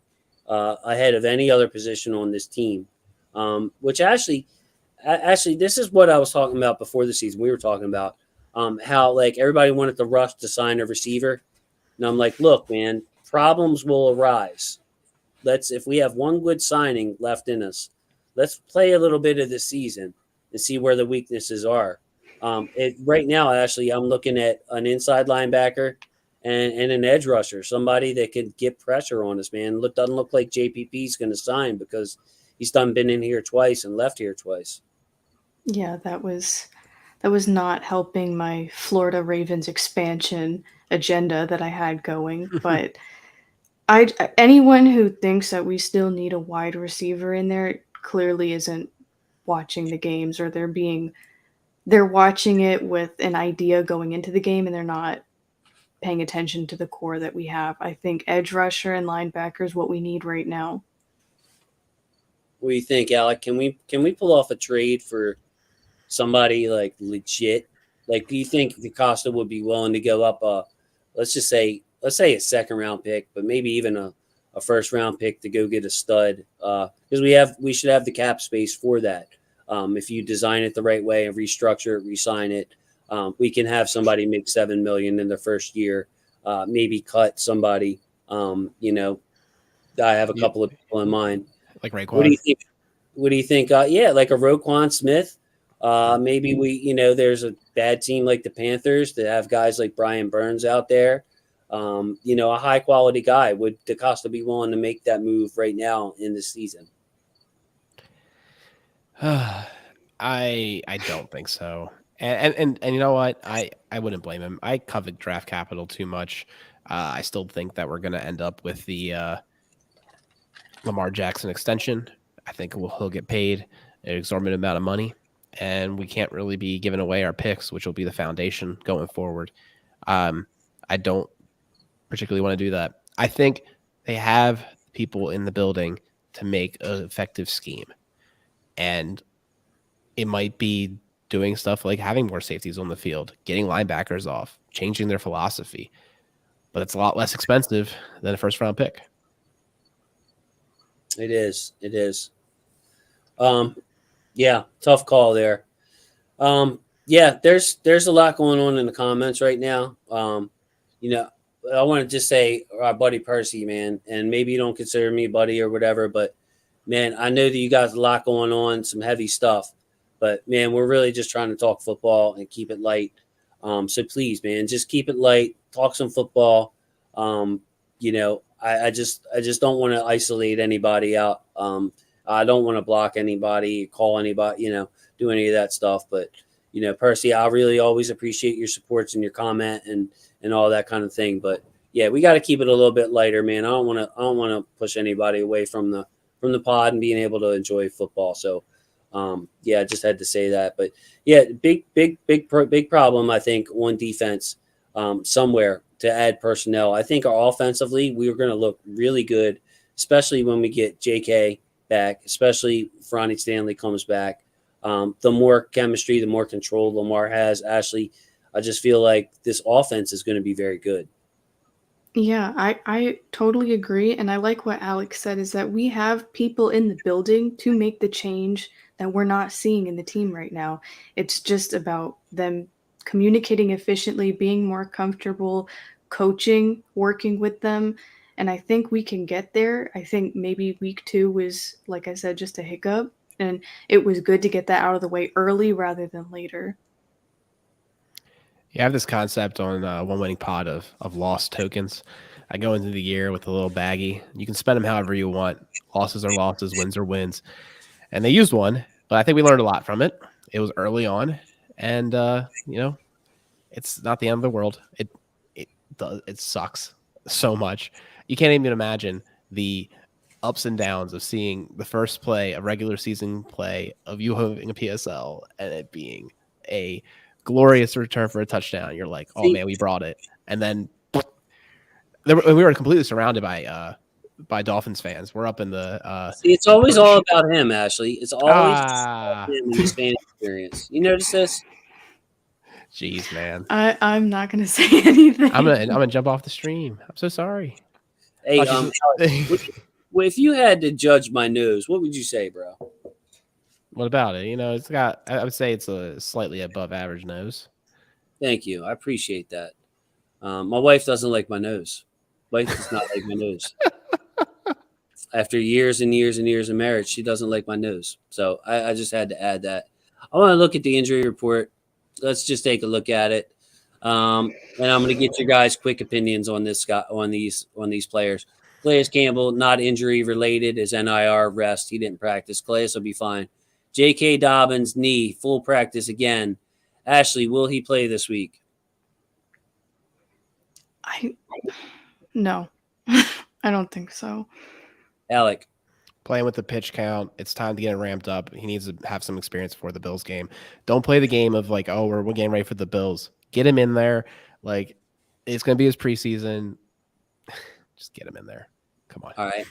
ahead of any other position on this team. Which actually, this is what I was talking about before the season. We were talking about how like everybody wanted to rush to sign a receiver. And I'm like, look, man, problems will arise. If we have one good signing left in us, let's play a little bit of the season and see where the weaknesses are. Right now, actually, I'm looking at an inside linebacker and an edge rusher, somebody that can get pressure on us, man. Doesn't look like JPP is going to sign because he's been in here twice and left here twice. Yeah, that was not helping my Florida Ravens expansion agenda that I had going. But anyone who thinks that we still need a wide receiver in there clearly isn't watching the games, or they're watching it with an idea going into the game, and they're not paying attention to the core that we have. I think edge rusher and linebacker is what we need right now. What do you think, Alec? Can we pull off a trade for somebody like legit? Like, do you think DaCosta would be willing to go up let's say a second round pick, but maybe even a first round pick to go get a stud? Because we should have the cap space for that. If you design it the right way and restructure it, re-sign it, we can have somebody make $7 million in their first year. Maybe cut somebody. I have a couple of people in mind. Like Raekwon. What do you think? Like a Roquan Smith. Maybe there's a bad team like the Panthers that have guys like Brian Burns out there. A high quality guy. Would DaCosta be willing to make that move right now in the season? I don't think so. And you know what? I wouldn't blame him. I covet draft capital too much. I still think that we're going to end up with the Lamar Jackson extension. I think he'll get paid an exorbitant amount of money, and we can't really be giving away our picks, which will be the foundation going forward. I don't particularly want to do that. I think they have people in the building to make an effective scheme, and it might be doing stuff like having more safeties on the field, getting linebackers off, changing their philosophy, but it's a lot less expensive than a first round pick. It is. Tough call there. There's a lot going on in the comments right now. I want to just say our buddy Percy, man, and maybe you don't consider me buddy or whatever, but man, I know that you guys have a lot going on, some heavy stuff, but man, we're really just trying to talk football and keep it light. So please, man, just keep it light, talk some football. I just don't want to isolate anybody out. I don't want to block anybody, call anybody, do any of that stuff. But Percy, I really always appreciate your supports and your comment and all that kind of thing. But yeah, we got to keep it a little bit lighter, man. I don't want to push anybody away from the pod and being able to enjoy football. So I just had to say that. But yeah, big problem I think on defense somewhere to add personnel. I think our offensively we were going to look really good, especially when we get JK back, especially if Ronnie Stanley comes back. The more chemistry, the more control Lamar has. Ashley, I just feel like this offense is going to be very good. Yeah, I totally agree. And I like what Alex said is that we have people in the building to make the change that we're not seeing in the team right now. It's just about them communicating efficiently, being more comfortable, coaching, working with them. And I think we can get there. I think maybe week 2 was, like I said, just a hiccup. And it was good to get that out of the way early rather than later. You have this concept on One Winning Pod of lost tokens. I go into the year with a little baggie. You can spend them however you want. Losses are losses, wins are wins. And they used one, but I think we learned a lot from it. It was early on, and it's not the end of the world. It sucks so much. You can't even imagine the ups and downs of seeing the first play, a regular season play of you having a PSL and it being a glorious return for a touchdown. You're like, oh man, we brought it. And then we were completely surrounded by Dolphins fans. We're up in the it's always all about him, Ashley. It's always him and his fan experience. You notice this? Jeez, man. I'm not gonna say anything. I'm gonna jump off the stream. I'm so sorry. Hey, if you had to judge my nose, what would you say, bro? What about it? It's got. I would say it's a slightly above average nose. Thank you. I appreciate that. My wife doesn't like my nose. Wife does not like my nose. After years and years and years of marriage, she doesn't like my nose. So I just had to add that. I want to look at the injury report. Let's just take a look at it. And I'm going to get your guys' quick opinions on this guy, on these players. Calais Campbell, not injury related, is NIR rest. He didn't practice. Calais will be fine. J.K. Dobbins, knee, full practice again. Ashley, will he play this week? No, I don't think so. Alec. Playing with the pitch count. It's time to get it ramped up. He needs to have some experience for the Bills game. Don't play the game of like, oh, we're getting ready for the Bills. Get him in there. Like, it's going to be his preseason. Just get him in there. Come on. All right.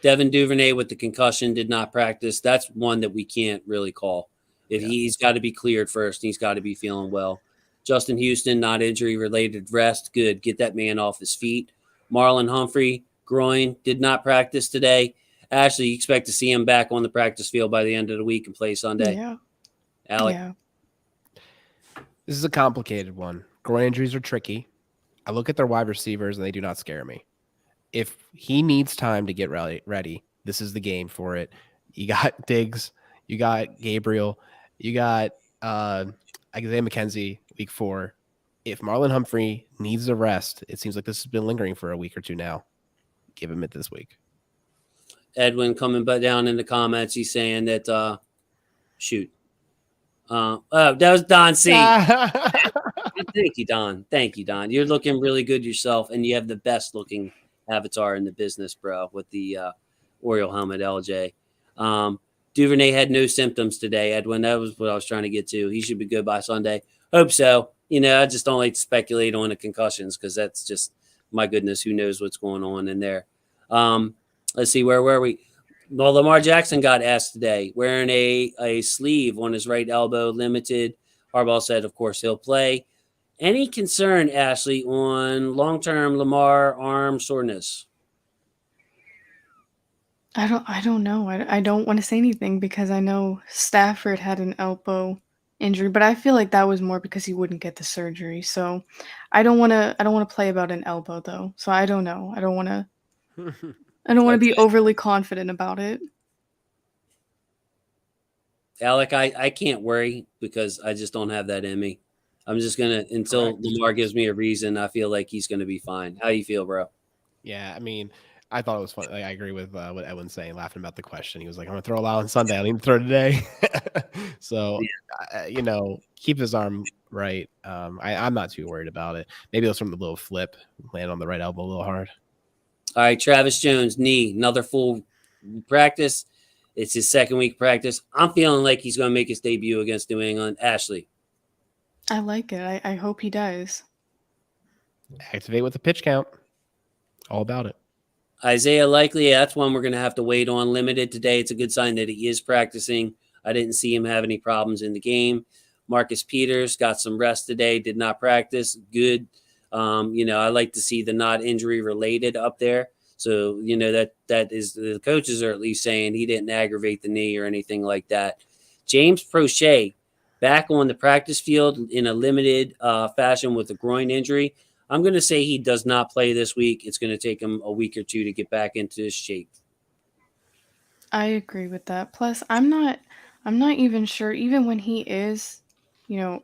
Devin Duvernay with the concussion did not practice. That's one that we can't really call. He's got to be cleared first. He's got to be feeling well. Justin Houston, not injury-related rest. Good. Get that man off his feet. Marlon Humphrey, groin, did not practice today. Ashley, you expect to see him back on the practice field by the end of the week and play Sunday? Yeah. Alec? Yeah. This is a complicated one. Groin injuries are tricky. I look at their wide receivers, and they do not scare me. If he needs time to get ready, this is the game for it. You got Diggs. You got Gabriel. You got Isaiah McKenzie, week 4. If Marlon Humphrey needs a rest, it seems like this has been lingering for a week or two now. Give him it this week. Edwin coming down in the comments. He's saying that, that was Don C. Thank you, Don. Thank you, Don. You're looking really good yourself, and you have the best looking avatar in the business, bro, with the Oriole helmet, LJ. Duvernay had no symptoms today, Edwin. That was what I was trying to get to. He should be good by Sunday. Hope so. I just don't like to speculate on the concussions because that's just, my goodness, who knows what's going on in there. Let's see, where were we? Well, Lamar Jackson got asked today, wearing a sleeve on his right elbow, limited. Harbaugh said, of course, he'll play. Any concern, Ashley, on long-term Lamar arm soreness? I don't know. I don't want to say anything because I know Stafford had an elbow injury, but I feel like that was more because he wouldn't get the surgery. So I don't want to play about an elbow though. So I don't know. I don't want to be overly confident about it. Alec, I can't worry because I just don't have that in me. I'm just gonna until Lamar gives me a reason. I feel like he's gonna be fine. How you feel, bro? Yeah, I mean, I thought it was funny. Like, I agree with what Edwin's saying, laughing about the question. He was like, "I'm gonna throw a lot on Sunday. I don't even throw today." So, keep his arm right. I'm not too worried about it. Maybe it was from the little flip, land on the right elbow a little hard. All right, Travis Jones, knee, another full practice. It's his second week practice. I'm feeling like he's going to make his debut against New England. Ashley. I like it. I hope he does. Activate with the pitch count. All about it. Isaiah Likely, that's one we're going to have to wait on. Limited today. It's a good sign that he is practicing. I didn't see him have any problems in the game. Marcus Peters got some rest today, did not practice. Good. I like to see the not injury related up there. So, that is the coaches are at least saying he didn't aggravate the knee or anything like that. James Prochet back on the practice field in a limited fashion with a groin injury. I'm going to say he does not play this week. It's going to take him a week or two to get back into his shape. I agree with that. Plus, I'm not even sure, even when he is,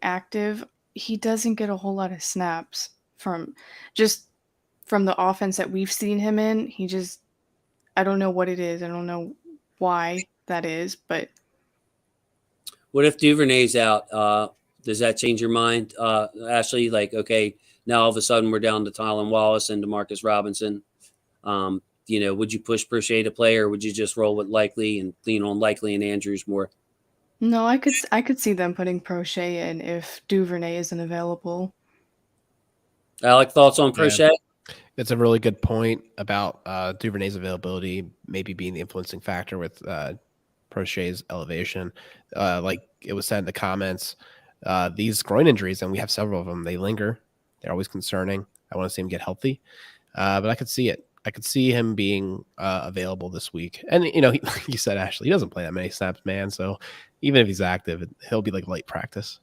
active, he doesn't get a whole lot of snaps from the offense that we've seen him in. I don't know what it is. I don't know why that is, but. What if Duvernay's out? Does that change your mind, Ashley? Like, okay, now all of a sudden we're down to Tylan Wallace and DeMarcus Robinson. Would you push Prochet to play, or would you just roll with Likely and lean on Likely and Andrews more? No, I could see them putting Prochet in if Duvernay isn't available. Alec, thoughts on Prochet? Yeah. That's a really good point about Duvernay's availability maybe being the influencing factor with Prochet's elevation. Like it was said in the comments, these groin injuries, and we have several of them, they linger. They're always concerning. I want to see him get healthy, but I could see it. I could see him being available this week. And, like you said, Ashley, he doesn't play that many snaps, man. So even if he's active, he'll be like light practice.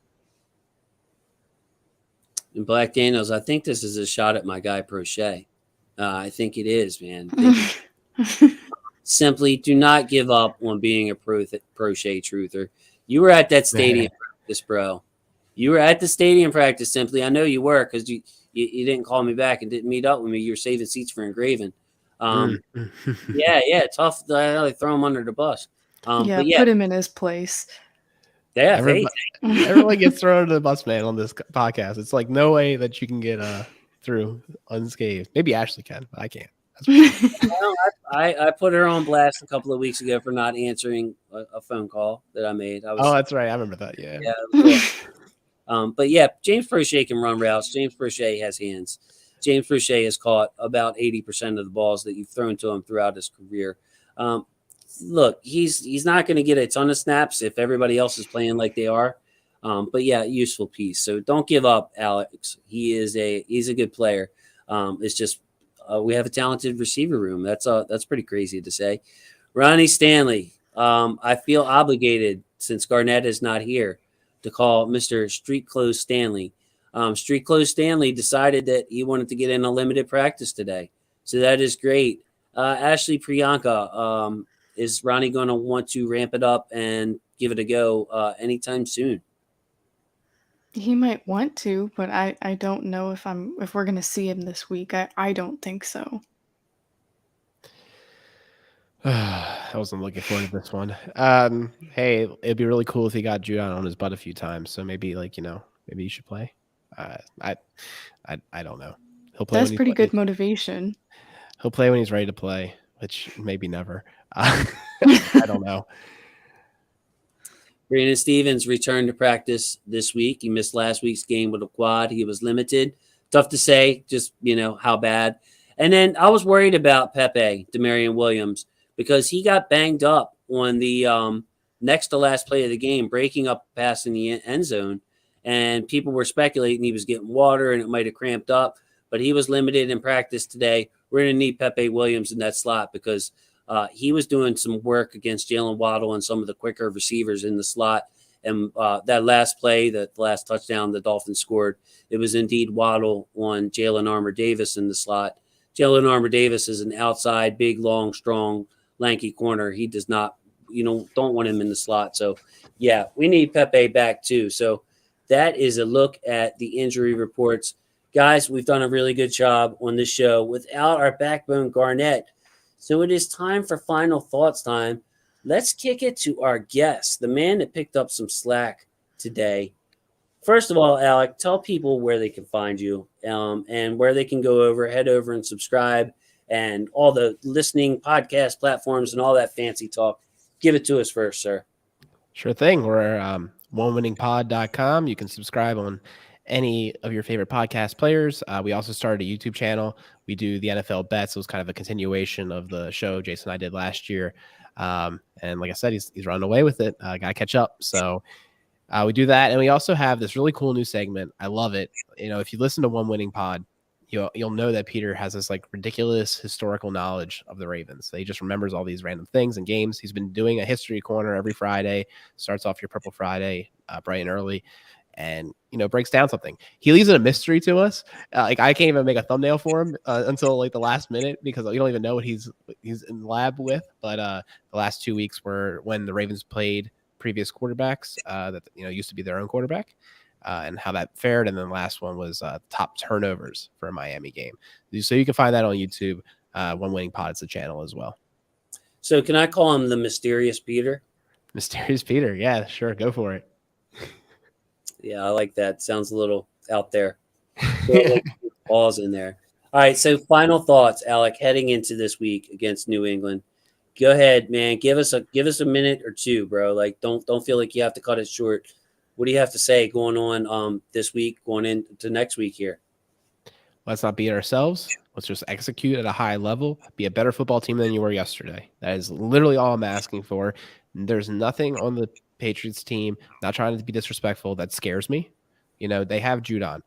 And Black Daniels, I think this is a shot at my guy Prochet. I think it is, man. Simply do not give up on being a Prochet truther. You were at that stadium practice, bro. You were at the stadium practice, Simply. I know you were because you didn't call me back and didn't meet up with me. You were saving seats for Engraving. Yeah, tough. I throw him under the bus. But put him in his place. Yeah, everyone gets thrown under the bus, man, on this podcast. It's like no way that you can get through unscathed. Maybe Ashley can, but I can't. I put her on blast a couple of weeks ago for not answering a phone call that I made. That's right. I remember that. Yeah. But yeah, James Prochet can run routes. James Prochet has hands. James Prochet has caught about 80% of the balls that you've thrown to him throughout his career. Look, he's not going to get a ton of snaps if everybody else is playing like they are. But yeah, useful piece. So don't give up, Alex. He's a good player. It's just we have a talented receiver room. That's pretty crazy to say. Ronnie Stanley. I feel obligated since Garnett is not here to call Mr. Street Clothes Stanley. Street Clothes Stanley decided that he wanted to get in a limited practice today. So that is great. Ashley Priyanka, is Ronnie going to want to ramp it up and give it a go anytime soon? He might want to, but I don't know if we're going to see him this week. I don't think so. I wasn't looking forward to this one. Hey, it'd be really cool if he got Judon on his butt a few times. So maybe maybe he should play. I don't know. He'll play. That's pretty good motivation. He'll play when he's ready to play, which maybe never. I don't know. Brandon Stevens returned to practice this week. He missed last week's game with a quad. He was limited. Tough to say, just how bad. And then I was worried about Pepe, Demarion Williams, because he got banged up on the next to last play of the game, breaking up a pass in the end zone. And people were speculating he was getting water and it might have cramped up, but he was limited in practice today. We're going to need Pepe Williams in that slot because he was doing some work against Jalen Waddle and some of the quicker receivers in the slot. And that last play, that last touchdown the Dolphins scored, it was indeed Waddle on Jalen Armour Davis in the slot. Jalen Armour Davis is an outside, big, long, strong, lanky corner. He does not, don't want him in the slot. So, yeah, we need Pepe back too. So that is a look at the injury reports. Guys, we've done a really good job on this show without our backbone Garnett. So it is time for final thoughts time. Let's kick it to our guest, the man that picked up some slack today. First of all, Alec, tell people where they can find you and where they can head over and subscribe and all the listening podcast platforms and all that fancy talk. Give it to us first, sir. Sure thing. We're onewinningpod.com. You can subscribe on any of your favorite podcast players. We also started a YouTube channel. We do the NFL bets. It was kind of a continuation of the show Jason and I did last year. And like I said, he's running away with it. Got to catch up. So we do that. And we also have this really cool new segment. I love it. If you listen to One Winning Pod, you'll know that Peter has this like ridiculous historical knowledge of the Ravens. He just remembers all these random things and games. He's been doing a history corner every Friday, starts off your Purple Friday bright and early, and breaks down something. He leaves it a mystery to us. I can't even make a thumbnail for him until like the last minute, because we don't even know what he's in the lab with. But the last 2 weeks were when the Ravens played previous quarterbacks that used to be their own quarterback. And how that fared. And then the last one was top turnovers for a Miami game. So you can find that on YouTube. One Winning Pod is the channel as well. So can I call him the Mysterious Peter? Mysterious Peter. Yeah, sure. Go for it. Yeah, I like that. Sounds a little out there. Like balls in there. All right. So final thoughts, Alec, heading into this week against New England. Go ahead, man. Give us a minute or two, bro. Like don't feel like you have to cut it short. What do you have to say going on this week, going into next week here? Let's not beat ourselves. Let's just execute at a high level. Be a better football team than you were yesterday. That is literally all I'm asking for. There's nothing on the Patriots team, not trying to be disrespectful, that scares me. They have Judon.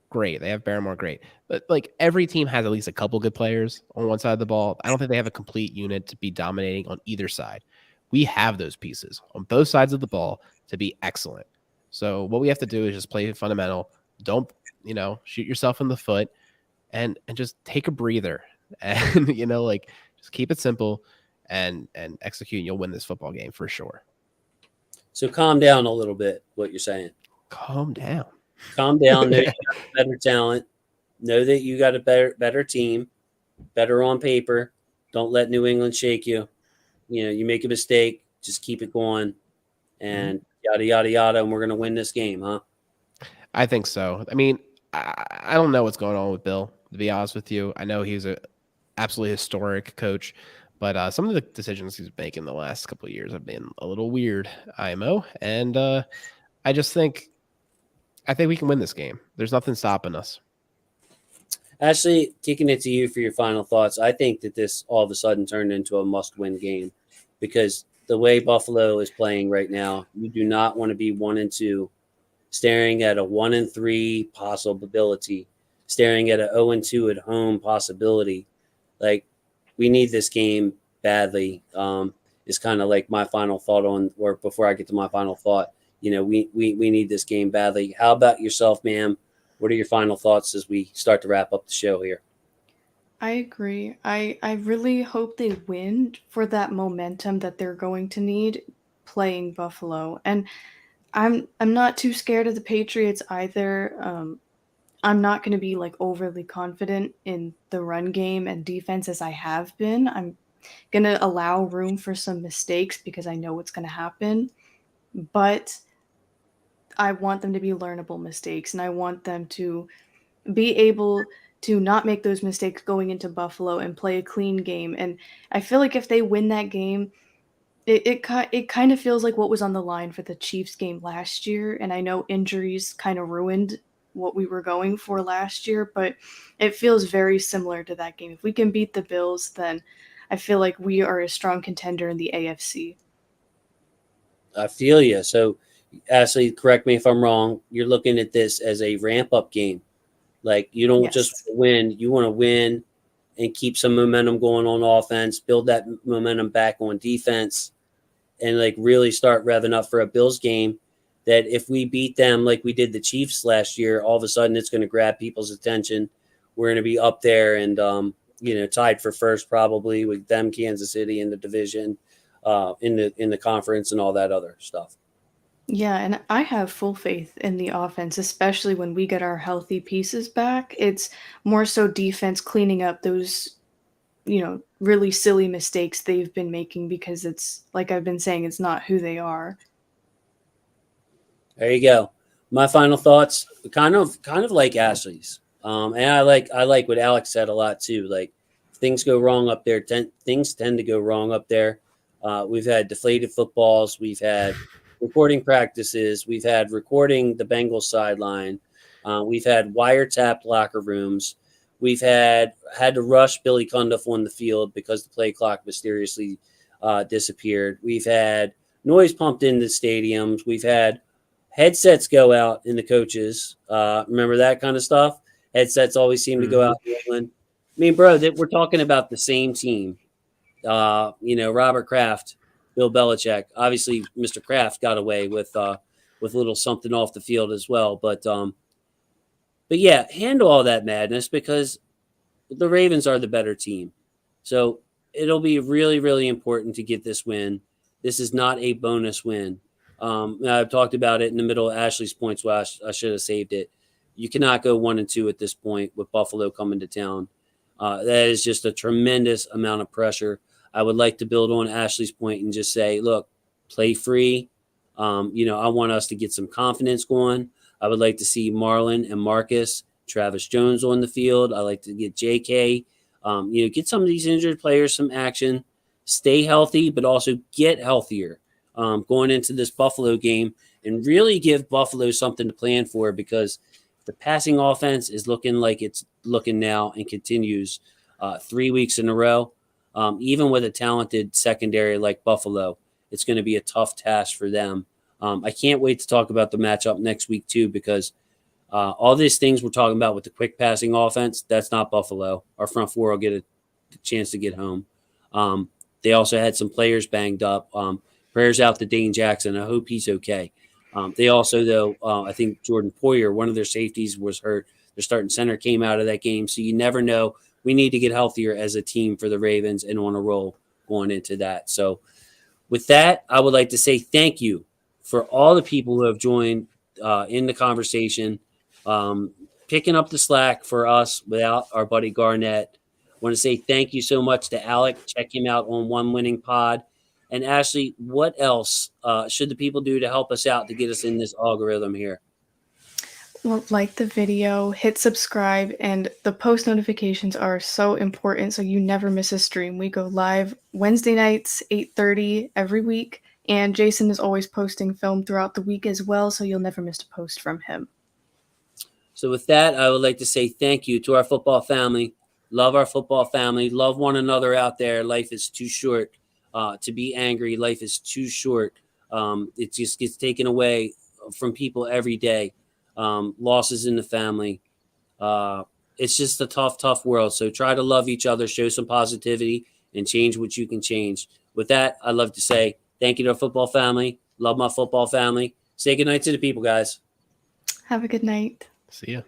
Great. They have Barrymore. Great. But like every team has at least a couple good players on one side of the ball. I don't think they have a complete unit to be dominating on either side. We have those pieces on both sides of the ball to be excellent. So what we have to do is just play fundamental. Don't, shoot yourself in the foot and just take a breather and, just keep it simple and execute, and you'll win this football game for sure. So calm down a little bit, what you're saying. Calm down. Calm down. Know you got better talent. Know that you got a better team, better on paper. Don't let New England shake you. You make a mistake, just keep it going. And yada, yada, yada, and we're going to win this game, huh? I think so. I mean, I don't know what's going on with Bill, to be honest with you. I know he's a absolutely historic coach, but some of the decisions he's making the last couple of years have been a little weird, IMO. And I think we can win this game. There's nothing stopping us. Actually, kicking it to you for your final thoughts, I think that this all of a sudden turned into a must-win game because the way Buffalo is playing right now, you do not want to be 1-2, staring at a 1-3 possibility, staring at a 0-2 at home possibility. Like, we need this game badly. Is kind of like my final thought or before I get to my final thought. We need this game badly. How about yourself, ma'am? What are your final thoughts as we start to wrap up the show here? I agree. I really hope they win for that momentum that they're going to need playing Buffalo. And I'm not too scared of the Patriots either. I'm not going to be like overly confident in the run game and defense as I have been. I'm going to allow room for some mistakes because I know what's going to happen. But I want them to be learnable mistakes, and I want them to be able to not make those mistakes going into Buffalo and play a clean game. And I feel like if they win that game, it kind of feels like what was on the line for the Chiefs game last year. And I know injuries kind of ruined what we were going for last year, but it feels very similar to that game. If we can beat the Bills, then I feel like we are a strong contender in the AFC. I feel you. So, Ashley, correct me if I'm wrong. You're looking at this as a ramp-up game. Like, you don't just win. You want to win and keep some momentum going on offense, build that momentum back on defense, and, like, really start revving up for a Bills game that if we beat them like we did the Chiefs last year, all of a sudden it's going to grab people's attention. We're going to be up there and, tied for first probably with them, Kansas City in the division, in the conference and all that other stuff. Yeah, and I have full faith in the offense, especially when we get our healthy pieces back. It's more so defense cleaning up those, really silly mistakes they've been making because it's like I've been saying, it's not who they are. There you go. My final thoughts, kind of like Ashley's. And I like what Alex said a lot too. Like things go wrong up there. Things tend to go wrong up there. We've had deflated footballs. We've had recording practices. We've had recording the Bengals sideline. We've had wiretapped locker rooms. We've had to rush Billy Cundiff on the field because the play clock mysteriously disappeared. We've had noise pumped into stadiums. We've had headsets go out in the coaches. Remember that kind of stuff? Headsets always seem to go out in England. I mean, bro, we're talking about the same team. Robert Kraft, Bill Belichick. Obviously, Mr. Kraft got away with a little something off the field as well. But yeah, handle all that madness because the Ravens are the better team. So it'll be really, really important to get this win. This is not a bonus win. I've talked about it in the middle of Ashley's points where I should have saved it. You cannot go 1-2 at this point with Buffalo coming to town. That is just a tremendous amount of pressure. I would like to build on Ashley's point and just say, look, play free. I want us to get some confidence going. I would like to see Marlon and Marcus, Travis Jones on the field. I like to get JK. Get some of these injured players some action. Stay healthy, but also get healthier going into this Buffalo game and really give Buffalo something to plan for because the passing offense is looking like it's looking now and continues 3 weeks in a row. Even with a talented secondary like Buffalo, it's going to be a tough task for them. I can't wait to talk about the matchup next week too because all these things we're talking about with the quick passing offense, that's not Buffalo. Our front four will get a chance to get home. They also had some players banged up. Prayers out to Dane Jackson. I hope he's okay. They also, though, I think Jordan Poyer, one of their safeties, was hurt. Their starting center came out of that game. So you never know. We need to get healthier as a team for the Ravens and on a roll going into that. So with that, I would like to say thank you for all the people who have joined in the conversation, picking up the slack for us without our buddy Garnett. I want to say thank you so much to Alec. Check him out on One Winning Pod. And Ashley, what else should the people do to help us out to get us in this algorithm here? Well, like the video, hit subscribe, and the post notifications are so important so you never miss a stream. We go live Wednesday nights, 8:30 every week, and Jason is always posting film throughout the week as well, so you'll never miss a post from him. So with that, I would like to say thank you to our football family. Love our football family. Love one another out there. Life is too short to be angry. Life is too short. It just gets taken away from people every day. Losses in the family. It's just a tough world. So try to love each other, show some positivity, and change what you can change. With that, I'd love to say thank you to our football family. Love my football family. Say goodnight to the people, guys. Have a good night. See ya.